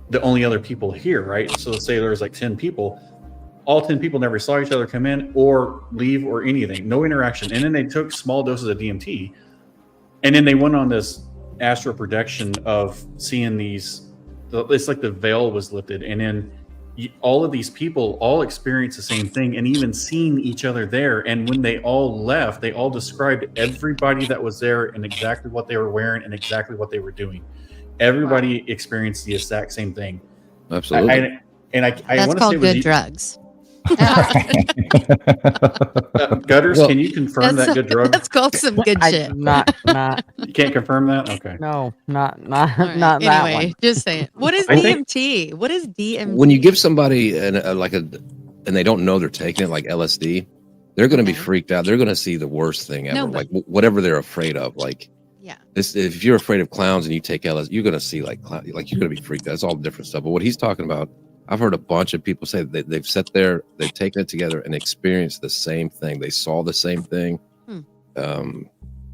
the only other people here, right? So let's say there was 10 people. All 10 people never saw each other come in or leave or anything. No interaction. And then they took small doses of DMT And then they went on this astral projection of seeing these. It's like the veil was lifted, and then all of these people all experienced the same thing, and even seeing each other there. And when they all left, they all described everybody that was there and exactly what they were wearing and exactly what they were doing. Everybody experienced the exact same thing. Absolutely. I That's want to called say good drugs. Gutters, Well, can you confirm that good drug? That's called some good shit. Not. You can't confirm that? Okay. No, not All right, that anyway, one. just saying. What is I think- DMT? What is DMT? When you give somebody and they don't know they're taking it, like LSD, they're going to be Okay. freaked out. They're going to see the worst thing ever, No, like whatever they're afraid of. Like, Yeah. if you're afraid of clowns and you take LSD, you're going to see like you're going to be freaked out. It's all different stuff. But what he's talking about, I've heard a bunch of people say that they've sat there, they've taken it together and experienced the same thing. They saw the same thing.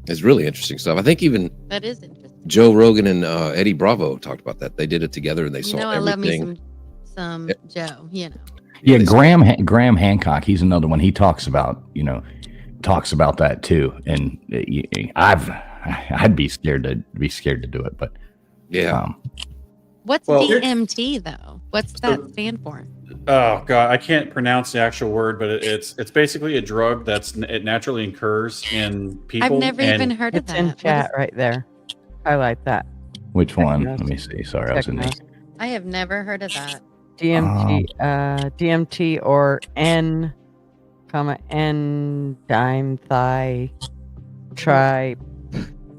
It's really interesting stuff. I think even That is interesting. Joe Rogan and Eddie Bravo talked about that. They did it together and they You saw know, I love everything. me some Joe. You know. Yeah, They- Graham Hancock. He's another one. He talks about that too. And I'd be scared to do it, but Yeah. What's Well, DMT though? What's that stand for? Oh god, I can't pronounce the actual word, but it's basically a drug it naturally occurs in people. I've never and even heard of It's that. in What chat is- right there. Highlight that. which one? Technos. Let me see. Sorry, I was in the Technos. I have never heard of that. DMT or N,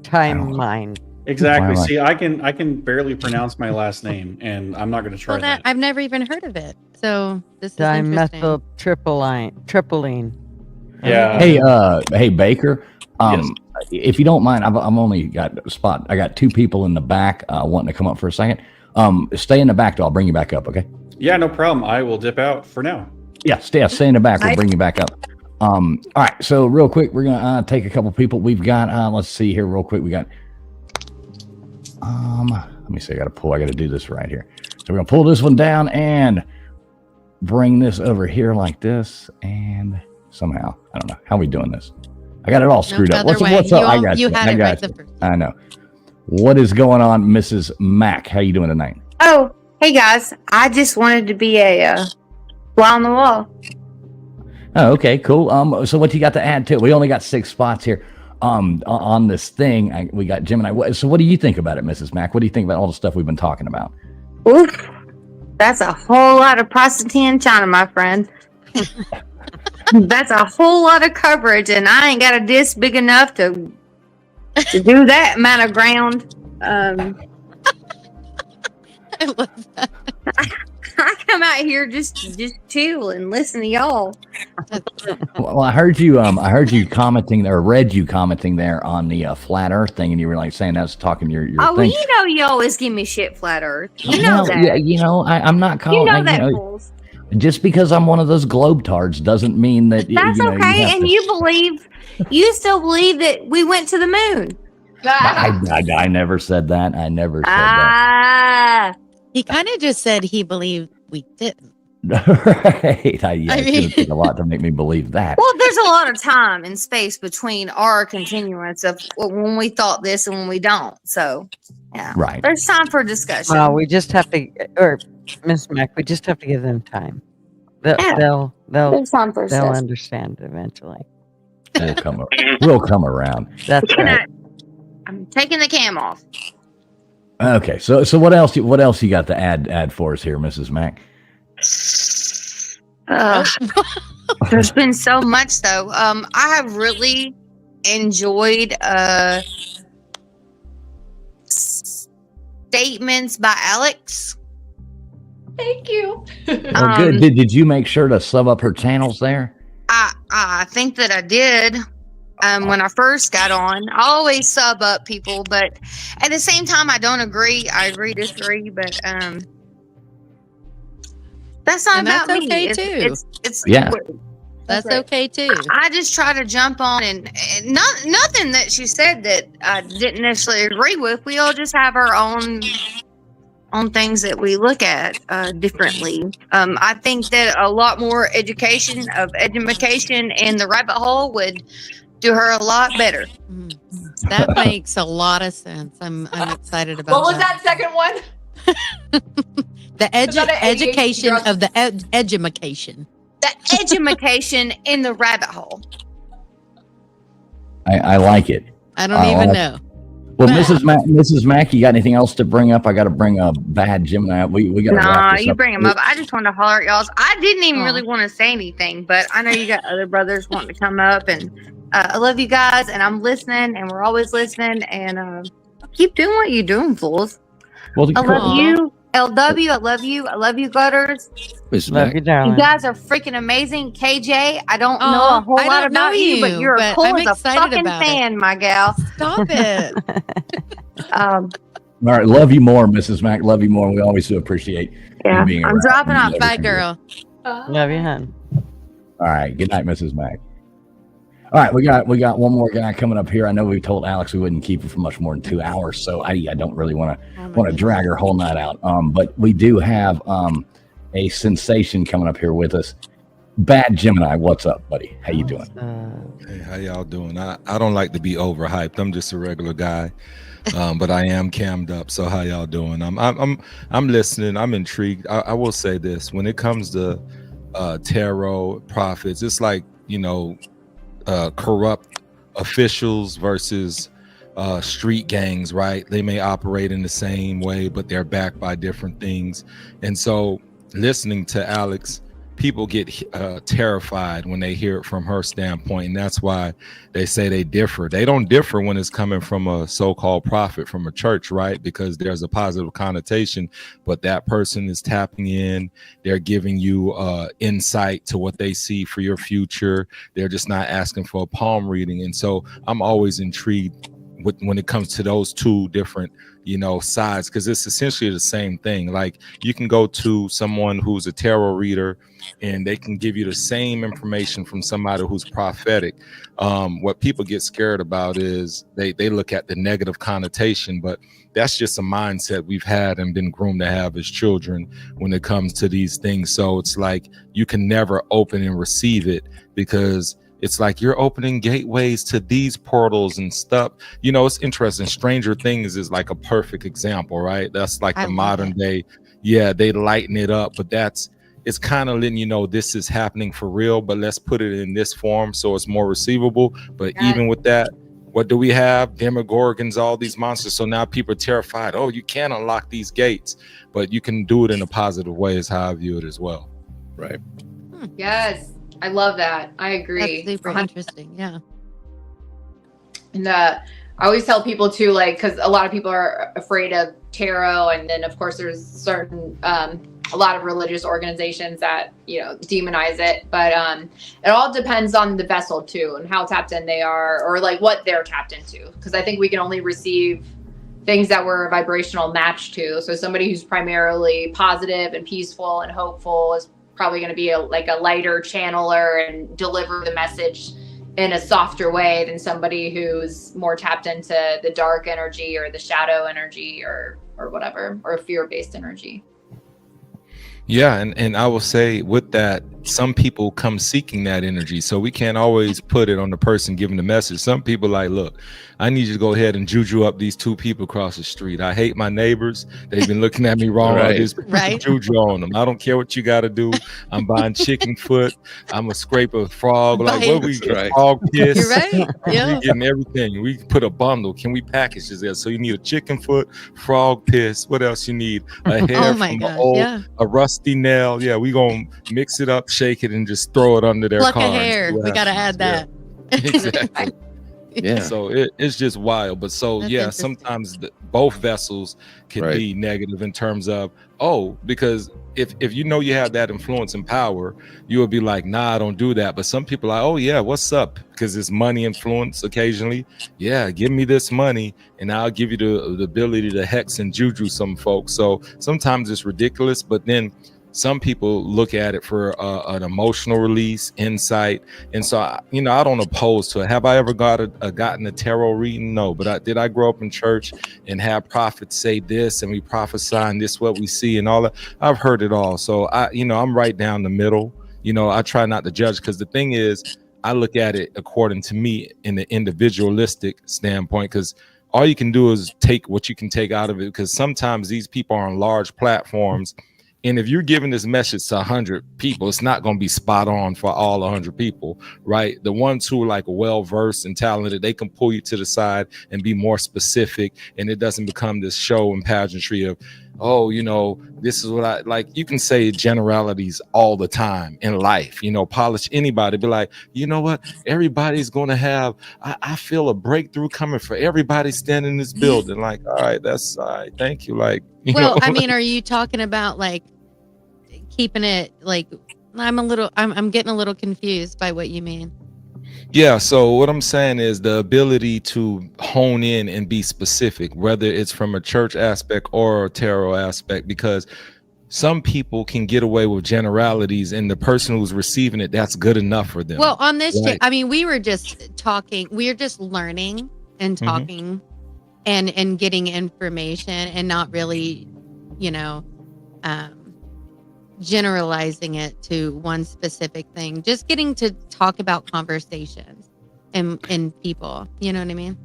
time mind. exactly. Why am I- See, I can barely pronounce my last name, and I'm not going to try Well, that that. I've never even heard of it. So this is interesting. Dimethyltryptamine. Yeah. Hey Baker. Yes. If you don't mind, I've only got a spot. I got two people in the back wanting to come up for a second. Stay in the back, though. I'll bring you back up. Okay. Yeah, no problem. I will dip out for now. Yeah, stay in the back. We'll bring you back up. All right. So real quick, we're gonna take a couple people. We've got. Let's see here, real quick. We got. Let me see. I got to do this right here. So we're gonna pull this one down and bring this over here like this, and somehow I don't know how we doing this. I got it all screwed up. other way. What's up? I You got you had it right you. the first time. I know. What is going on, Mrs. Mack? How you doing tonight? Oh, hey guys. I just wanted to be a fly on the wall. Oh, okay, cool. So what you got to add to it? We only got 6 spots here. On this thing, we got Gemini. So what do you think about it, Mrs. Mack? What do you think about all the stuff we've been talking about? Oof. That's a whole lot of prosody in China, my friend. That's a whole lot of coverage, and I ain't got a disc big enough to do that amount of ground. I love that. I come out here just chill and listen to y'all. Well, I heard you commenting there, read you commenting there on the flat Earth thing, and you were like saying that's talking your Oh, well, thing. you know you always give me shit, flat Earth. You know Well, that. yeah, I'm not calling. You know that, fools. Just because I'm one of those globetards doesn't mean that That's you okay, have and to- you still believe that we went to the moon. I never said that. I never said Ah, He kind of just said he believed we didn't. that. Right. I It mean- took a lot to make me believe that. well, there's a lot of time and space between our continuance of when we thought this and when we don't. So, yeah, Right. there's time for discussion. Well, we just have to, or Miss Mac, we just have to give them time. Yeah. They'll there's time for they'll discussion. understand eventually. We'll come around. That's Can right. I'm taking the cam off. Okay. So what else you got to add for us here, Mrs. Mack? There's been so much though. I have really enjoyed Statements by Alex. Thank you. Oh, good. Did you make sure to sub up her channels there? I think that I did. When I first got on, I always sub up people, but at the same time, I don't agree. I disagree, but that's not And about that's me. okay, It's, too. it's Yeah. That's right. okay too. I just try to jump on and nothing that she said that I didn't necessarily agree with. We all just have our own things that we look at differently. I think that a lot more education in the rabbit hole would do her a lot better. Mhm. That makes a lot of sense. I'm excited about What was that second one? The Is that an ADHD education drug? of the edumacation. The edumacation in the rabbit hole. I like it. I don't even know. Well, Mrs. Mack, you got anything else to bring up? I got to bring a bad Gemini up. We got to wrap Nah, this you up. bring them up. I just wanted to holler at y'all. I didn't even Aw. really want to say anything, but I know you got other brothers wanting to come up, and I love you guys, and I'm listening, and we're always listening, and keep doing what you're doing, fools. Well, I love Aw. you, LW. I love you. I love you, Gutters. Mrs. Love Mack, you, You darling. guys are freaking amazing. KJ, I don't know Aw, a whole I lot don't about know you, but you, you're but cool I'm as a excited fucking about it. fan, my gal. Stop it. Um, all right. Love you more, Mrs. Mack. Love you more. We always do appreciate yeah, you being I'm around. dropping off. Bye, girl. Love you, hon. All right. Good night, Mrs. Mack. All right, we got one more guy coming up here. I know we told Alex we wouldn't keep her for much more than 2 hours, so I don't really want to drag her whole night out. But we do have a sensation coming up here with us. Bad Gemini, what's up, buddy? How you doing? Hey, how y'all doing? I don't like to be overhyped. I'm just a regular guy, but I am cammed up. So how y'all doing? I'm listening. I'm intrigued. I will say this: when it comes to tarot prophets, it's like, you know, corrupt officials versus street gangs, right? They may operate in the same way, but they're backed by different things. And so listening to Alex, people get terrified when they hear it from her standpoint, and that's why they say they differ. They don't differ when it's coming from a so-called prophet from a church, right? Because there's a positive connotation, but that person is tapping in. They're giving you insight to what they see for your future. They're just not asking for a palm reading. And so I'm always intrigued when it comes to those two different, you know, sides, because it's essentially the same thing. Like, you can go to someone who's a tarot reader and they can give you the same information from somebody who's prophetic. What people get scared about is they look at the negative connotation, but that's just a mindset we've had and been groomed to have as children when it comes to these things. So it's like you can never open and receive it, because it's like you're opening gateways to these portals and stuff. You know, it's interesting. Stranger Things is like a perfect example, right? That's like the modern day. Yeah, they lighten it up, but it's kind of letting you know this is happening for real, but let's put it in this form so it's more receivable. But even with that, what do we have? Demogorgons, all these monsters. So now people are terrified. Oh, you can't unlock these gates, but you can do it in a positive way, is how I view it as well. Right. Yes, I love that. I agree. That's super interesting. Yeah. And I always tell people too, like, because a lot of people are afraid of tarot, and then of course there's certain a lot of religious organizations that, you know, demonize it, but it all depends on the vessel too, and how tapped in they are, or like what they're tapped into, because I think we can only receive things that we're a vibrational match to. So somebody who's primarily positive and peaceful and hopeful is probably going to be like a lighter channeler and deliver the message in a softer way than somebody who's more tapped into the dark energy or the shadow energy or whatever, or fear-based energy. Yeah, and I will say with that, some people come seeking that energy, so we can't always put it on the person giving the message. Some people like, look, I need you to go ahead and juju up these two people across the street. I hate my neighbors. They've been looking at me wrong. Right. I just juju on them. I don't care what you got to do. I'm buying chicken foot. I'm a scrape a frog. Like, what we Right. frog piss. You're right. Yeah. We getting everything. We put a bundle. Can we package this there? So you need a chicken foot, frog piss. What else you need? A hair Oh my from gosh, an old, yeah. a rusty nail. Yeah, we gonna mix it up, shake it, and just throw it under their Pluck car. a hair. We got to add that. Exactly. Yeah. So it's just wild. But so That's yeah, interesting. sometimes both vessels can Right. be negative in terms of, because if you know you have that influence and power, you would be like, nah, I don't do that. But some people are like, oh yeah, what's up? Because it's money influence occasionally. Yeah, give me this money and I'll give you the ability to hex and juju some folks. So sometimes it's ridiculous, but then some people look at it for an emotional release, insight. And so, I don't oppose to it. Have I ever gotten a tarot reading? No, but did I grow up in church and have prophets say this and we prophesy and this what we see and all that? I've heard it all. So I'm right down the middle. I try not to judge, because the thing is, I look at it according to me in the individualistic standpoint, because all you can do is take what you can take out of it, because sometimes these people are on large platforms. And if you're giving this message to 100 people, it's not going to be spot on for all 100 people, right? The ones who are like well-versed and talented, they can pull you to the side and be more specific. And it doesn't become this show and pageantry of, oh, you know, this is what I like. You can say generalities all the time in life, you know, polish anybody, be like, you know what? Everybody's going to have, I feel a breakthrough coming for everybody standing in this building. Like, all right, that's all right. Thank you. Like, you Well, know? I mean, are you talking about like keeping it like I'm getting a little confused by what you mean. Yeah, so what I'm saying is the ability to hone in and be specific, whether it's from a church aspect or a tarot aspect, because some people can get away with generalities, and the person who's receiving it, that's good enough for them. Well, on this, Right. I mean, we were just talking, we are just learning and talking and getting information and not really, you know, generalizing it to one specific thing, just getting to talk about conversations and people, you know what I mean?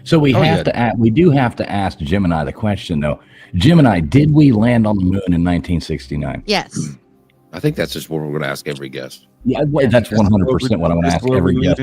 So we we do have to ask Gemini the question though. Gemini, did we land on the moon in 1969? Yes. I think that's just what we're going to ask every guest. Yeah, that's 100% what I'm going to ask every guest.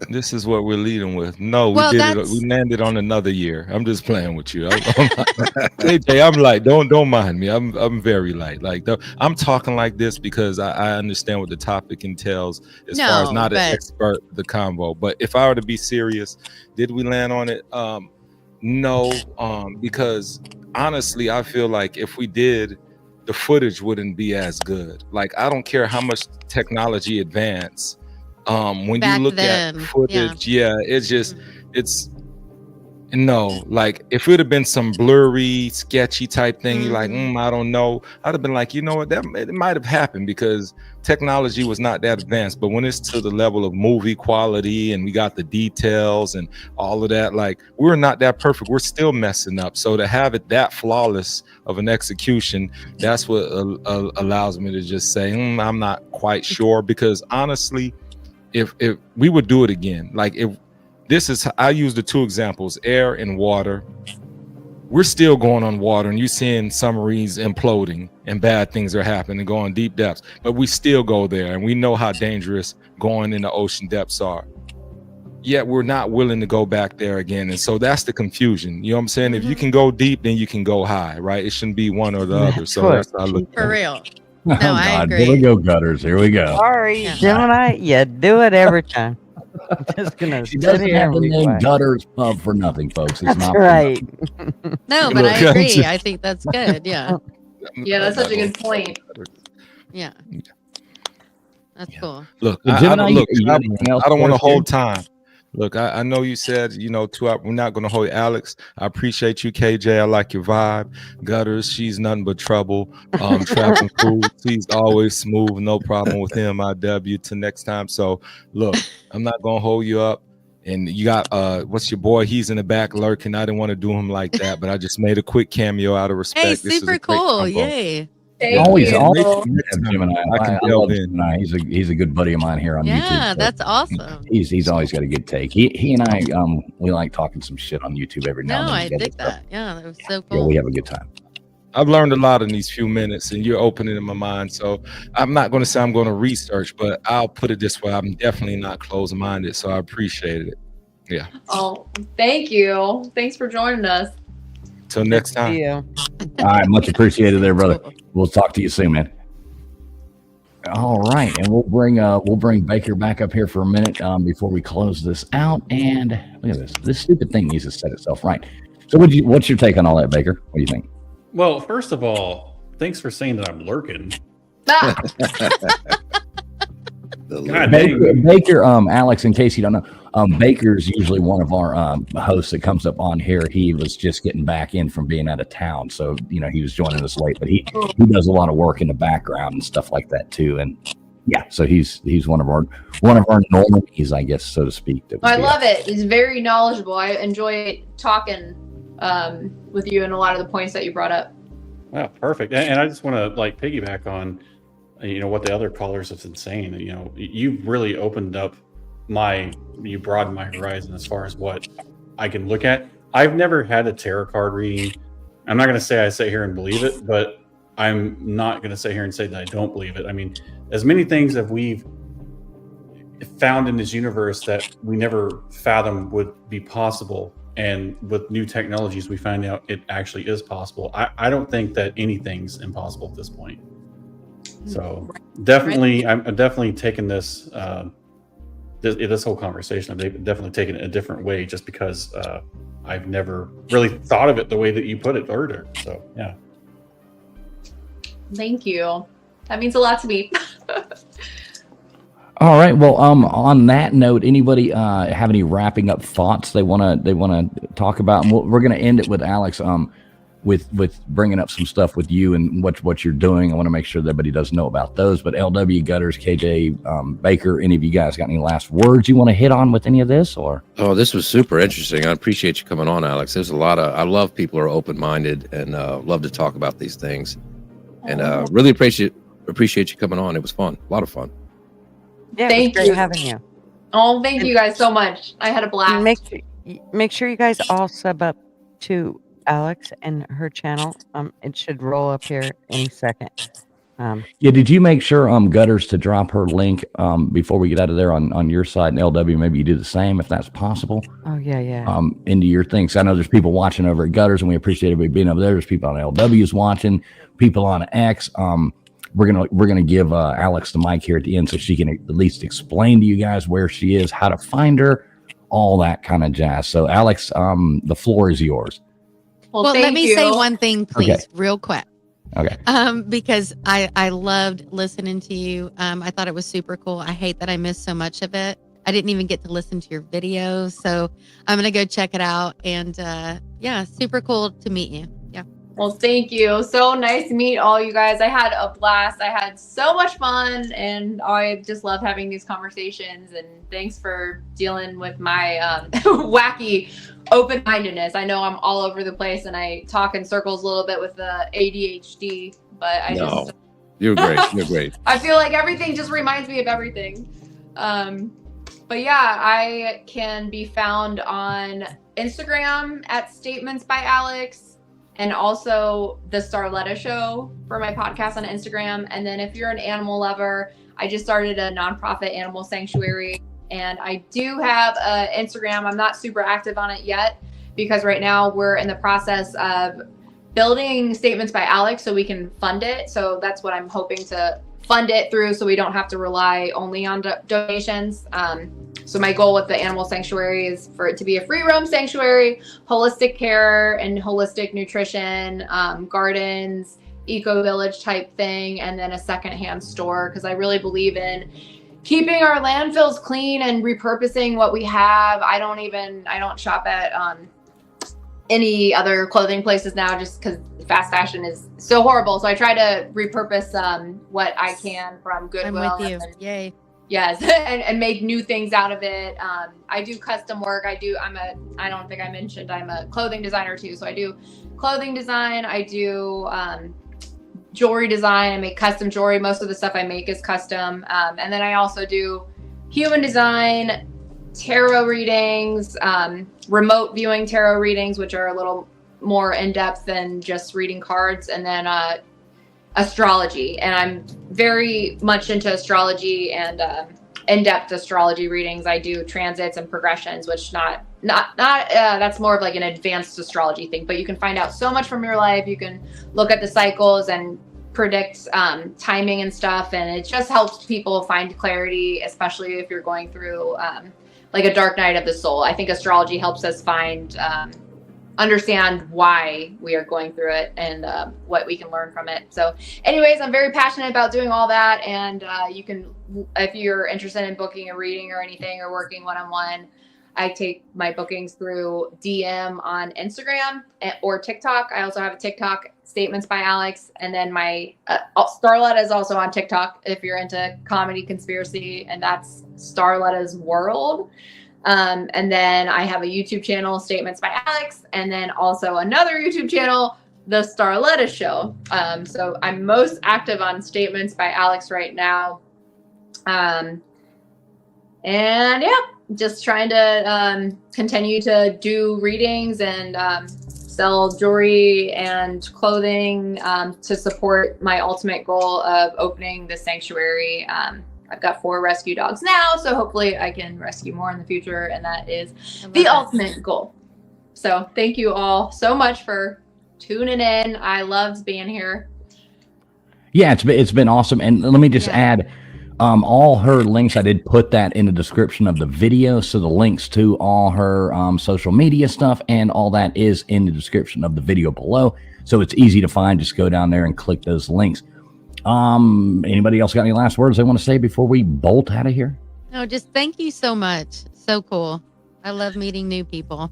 This is what we're leading with. No, Well, we did it. We landed on another year. I'm just playing with you. AJ, I'm light. Don't mind me. I'm very light. Like I'm talking like this because I understand what the topic entails as far as not an expert the convo. But if I were to be serious, did we land on it? No, because honestly, I feel like if we did, the footage wouldn't be as good. Like I don't care how much technology advance. When Back you look then, at footage, it's just it's no, like if it would have been some blurry, sketchy type thing, you're like, I don't know. I'd have been like, you know what, that it might have happened because technology was not that advanced. But when it's to the level of movie quality and we got the details and all of that, like we're not that perfect. We're still messing up. So to have it that flawless of an execution, that's what allows me to just say, I'm not quite sure, because honestly, if we would do it again, like if this is, I use the two examples, air and water. We're still going on water and you're seeing submarines imploding and bad things are happening and going deep depths, but we still go there and we know how dangerous going in the ocean depths are. Yet we're not willing to go back there again. And so that's the confusion. You know what I'm saying? If you can go deep, then you can go high, right? It shouldn't be one or the other. So that's how I look For at it. real. Oh, No, I God. agree. Here we go, gutters. Here we go. Sorry, Gemini, you do it every time. I'm just gonna She sit doesn't here have and the be name quiet. Gutters Pub for nothing, folks. It's That's not right. No, but Look, I agree. I think that's good. Yeah. Yeah, that's such a good point. Yeah. That's cool. Look, Well, I Gemini, don't you got anything else want for to us, hold kid? time. Look, I know you said, 2 hours. We're not going to hold you. Alex, I appreciate you, KJ. I like your vibe. Gutters, she's nothing but trouble. Trapping crew, he's always smooth. No problem with him. IW till next time. So, look, I'm not going to hold you up. And you got, what's your boy? He's in the back lurking. I didn't want to do him like that, but I just made a quick cameo out of respect. Hey, This is a super great cool. combo. Yay. Thank Always, you. always Next have time, Gemini. I can I delve love in. Gemini. He's a good buddy of mine here on YouTube. Yeah, so that's awesome. he's always got a good take. He and I we like talking some shit on YouTube every now No, and then. I together, dig so, that. Yeah, that was so Yeah, cool. we have a good time. I've learned a lot in these few minutes, and you're opening in my mind. So I'm not going to say I'm going to research, but I'll put it this way: I'm definitely not closed-minded. So I appreciated it. Yeah. Oh, thank you. Thanks for joining us. Till next time. See you. All right, much appreciated there, brother. Cool. We'll talk to you soon, man. All right, and we'll bring Baker back up here for a minute before we close this out. And look at this. This stupid thing needs to set itself right. So, what's your take on all that, Baker? What do you think? Well, first of all, thanks for saying that I'm lurking. Ah, God dang. Baker, Alex, in case you don't know, Baker's usually one of our hosts that comes up on here. He was just getting back in from being out of town, so he was joining us late. But he does a lot of work in the background and stuff like that too. And yeah, so he's one of our normies, I guess, so to speak. I love it. He's very knowledgeable. I enjoy talking with you and a lot of the points that you brought up. Wow, perfect. And I just want to piggyback on what the other callers have been saying. You've really opened up you broadened my horizon as far as what I can look at. I've never had a tarot card reading. I'm not going to say I sit here and believe it, but I'm not going to sit here and say that I don't believe it. I mean, as many things that we've found in this universe that we never fathomed would be possible, and with new technologies we find out it actually is possible. I don't think that anything's impossible at this point. So definitely, I'm definitely taking this this whole conversation, I've definitely taken it a different way, just because I've never really thought of it the way that you put it earlier. So yeah. Thank you. That means a lot to me. All right. Well, on that note, anybody have any wrapping up thoughts they want to talk about? And we're going to end it with Alex. With bringing up some stuff with you and what you're doing. I want to make sure that everybody does know about those. But LW, Gutters, KJ, Baker, any of you guys got any last words you want to hit on with any of this? Or this was super interesting. I appreciate you coming on, Alex. There's a lot of, I love people who are open-minded and love to talk about these things. And really appreciate you coming on. It was fun, a lot of fun. Yeah, Thank it was you. great having you. Oh, thank you guys so much. I had a blast. Make sure you guys all sub up to Alex and her channel. It should roll up here any second. Yeah, did you make sure Gutters to drop her link before we get out of there on your side, and LW maybe you do the same if that's possible? Oh yeah. Into your things. I know there's people watching over at Gutters, and we appreciate everybody being over there. There's people on LW's watching, people on X. We're gonna give Alex the mic here at the end so she can at least explain to you guys where she is, how to find her, all that kind of jazz. So Alex, the floor is yours. Well, let me say one thing, please, Okay. real quick. Okay. Because I loved listening to you. I thought it was super cool. I hate that I missed so much of it. I didn't even get to listen to your videos, so I'm gonna go check it out. And yeah, super cool to meet you. Yeah. Well, thank you. So nice to meet all you guys. I had a blast. I had so much fun, and I just love having these conversations. And thanks for dealing with my wacky open-mindedness. I know I'm all over the place, and I talk in circles a little bit with the ADHD, but You're great. You're great. I feel like everything just reminds me of everything. But yeah, I can be found on Instagram at statementsbyalex. And also the Starletta show for my podcast on Instagram. And then if you're an animal lover, I just started a nonprofit animal sanctuary. And I do have an Instagram. I'm not super active on it yet because right now we're in the process of building Statements by Alex so we can fund it. So that's what I'm hoping to fund it through so we don't have to rely only on donations. So my goal with the animal sanctuary is for it to be a free roam sanctuary, holistic care and holistic nutrition, gardens, eco village type thing, and then a secondhand store, because I really believe in keeping our landfills clean and repurposing what we have. I don't shop at any other clothing places now just because fast fashion is so horrible. So I try to repurpose what I can from Goodwill. I'm with you. Yay. Yes, and make new things out of it. I do custom work. I don't think I mentioned I'm a clothing designer too. So I do clothing design. I do jewelry design. I make custom jewelry. Most of the stuff I make is custom. And then I also do human design, tarot readings, remote viewing tarot readings, which are a little more in-depth than just reading cards, and then astrology. And I'm very much into astrology and in-depth astrology readings. I do transits and progressions, which not that's more of like an advanced astrology thing, but you can find out so much from your life. You can look at the cycles and predict timing and stuff, and it just helps people find clarity, especially if you're going through like a dark night of the soul. I think astrology helps us understand why we are going through it and what we can learn from it. So anyways, I'm very passionate about doing all that. And you can, if you're interested in booking a reading or anything or working one-on-one, I take my bookings through DM on Instagram or TikTok. I also have a TikTok, Statements by Alex. And then my Starletta is also on TikTok if you're into comedy conspiracy, and that's Starletta's World. And then I have a YouTube channel, Statements by Alex, and then also another YouTube channel, the Starletta show. So I'm most active on Statements by Alex right now. And yeah, just trying to continue to do readings and sell jewelry and clothing to support my ultimate goal of opening the sanctuary. I've got 4 rescue dogs now, so hopefully I can rescue more in the future, and that is the ultimate goal. So thank you all so much for tuning in. I loved being here. Yeah, it's been awesome. And let me just add, all her links, I did put that in the description of the video. So the links to all her social media stuff and all that is in the description of the video below. So it's easy to find. Just go down there and click those links. Anybody else got any last words they want to say before we bolt out of here? No, just thank you so much. So cool. I love meeting new people.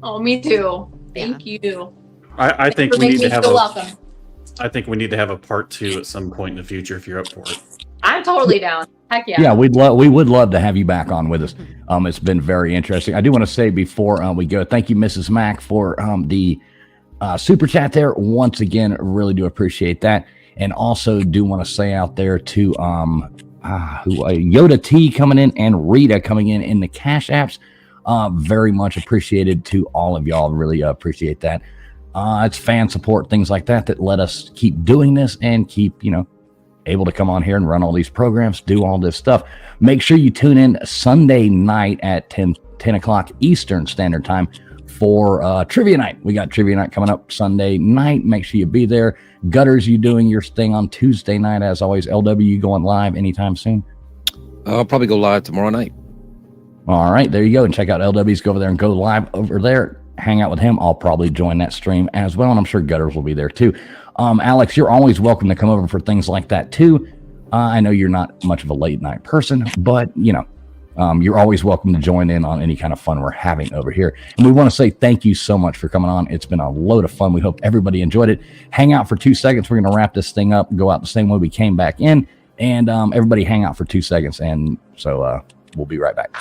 Oh, me too. Thank you. I think we need to have welcome. I think we need to have a part 2 at some point in the future if you're up for it. I'm totally down. Heck yeah. Yeah, we would love to have you back on with us. It's been very interesting. I do want to say before we go, thank you, Mrs. Mack, for the super chat there. Once again, really do appreciate that. And also do want to say out there to Yoda T coming in and Rita coming in the Cash Apps. Very much appreciated to all of y'all. Really appreciate that. It's fan support, things like that let us keep doing this and keep, able to come on here and run all these programs, do all this stuff. Make sure you tune in Sunday night at 10 o'clock Eastern Standard Time for Trivia Night. We got Trivia Night coming up Sunday night. Make sure you be there. Gutters, you doing your thing on Tuesday night as always. LW, you going live anytime soon? I'll probably go live tomorrow night. All right, there you go. And check out LW's. Go over there and go live over there. Hang out with him. I'll probably join that stream as well, and I'm sure Gutters will be there too. Alex, you're always welcome to come over for things like that too. I know you're not much of a late night person, but you're always welcome to join in on any kind of fun we're having over here. And we want to say thank you so much for coming on. It's been a load of fun. We hope everybody enjoyed it. Hang out for 2 seconds. We're going to wrap this thing up, go out the same way we came back in, and everybody hang out for 2 seconds. And so we'll be right back.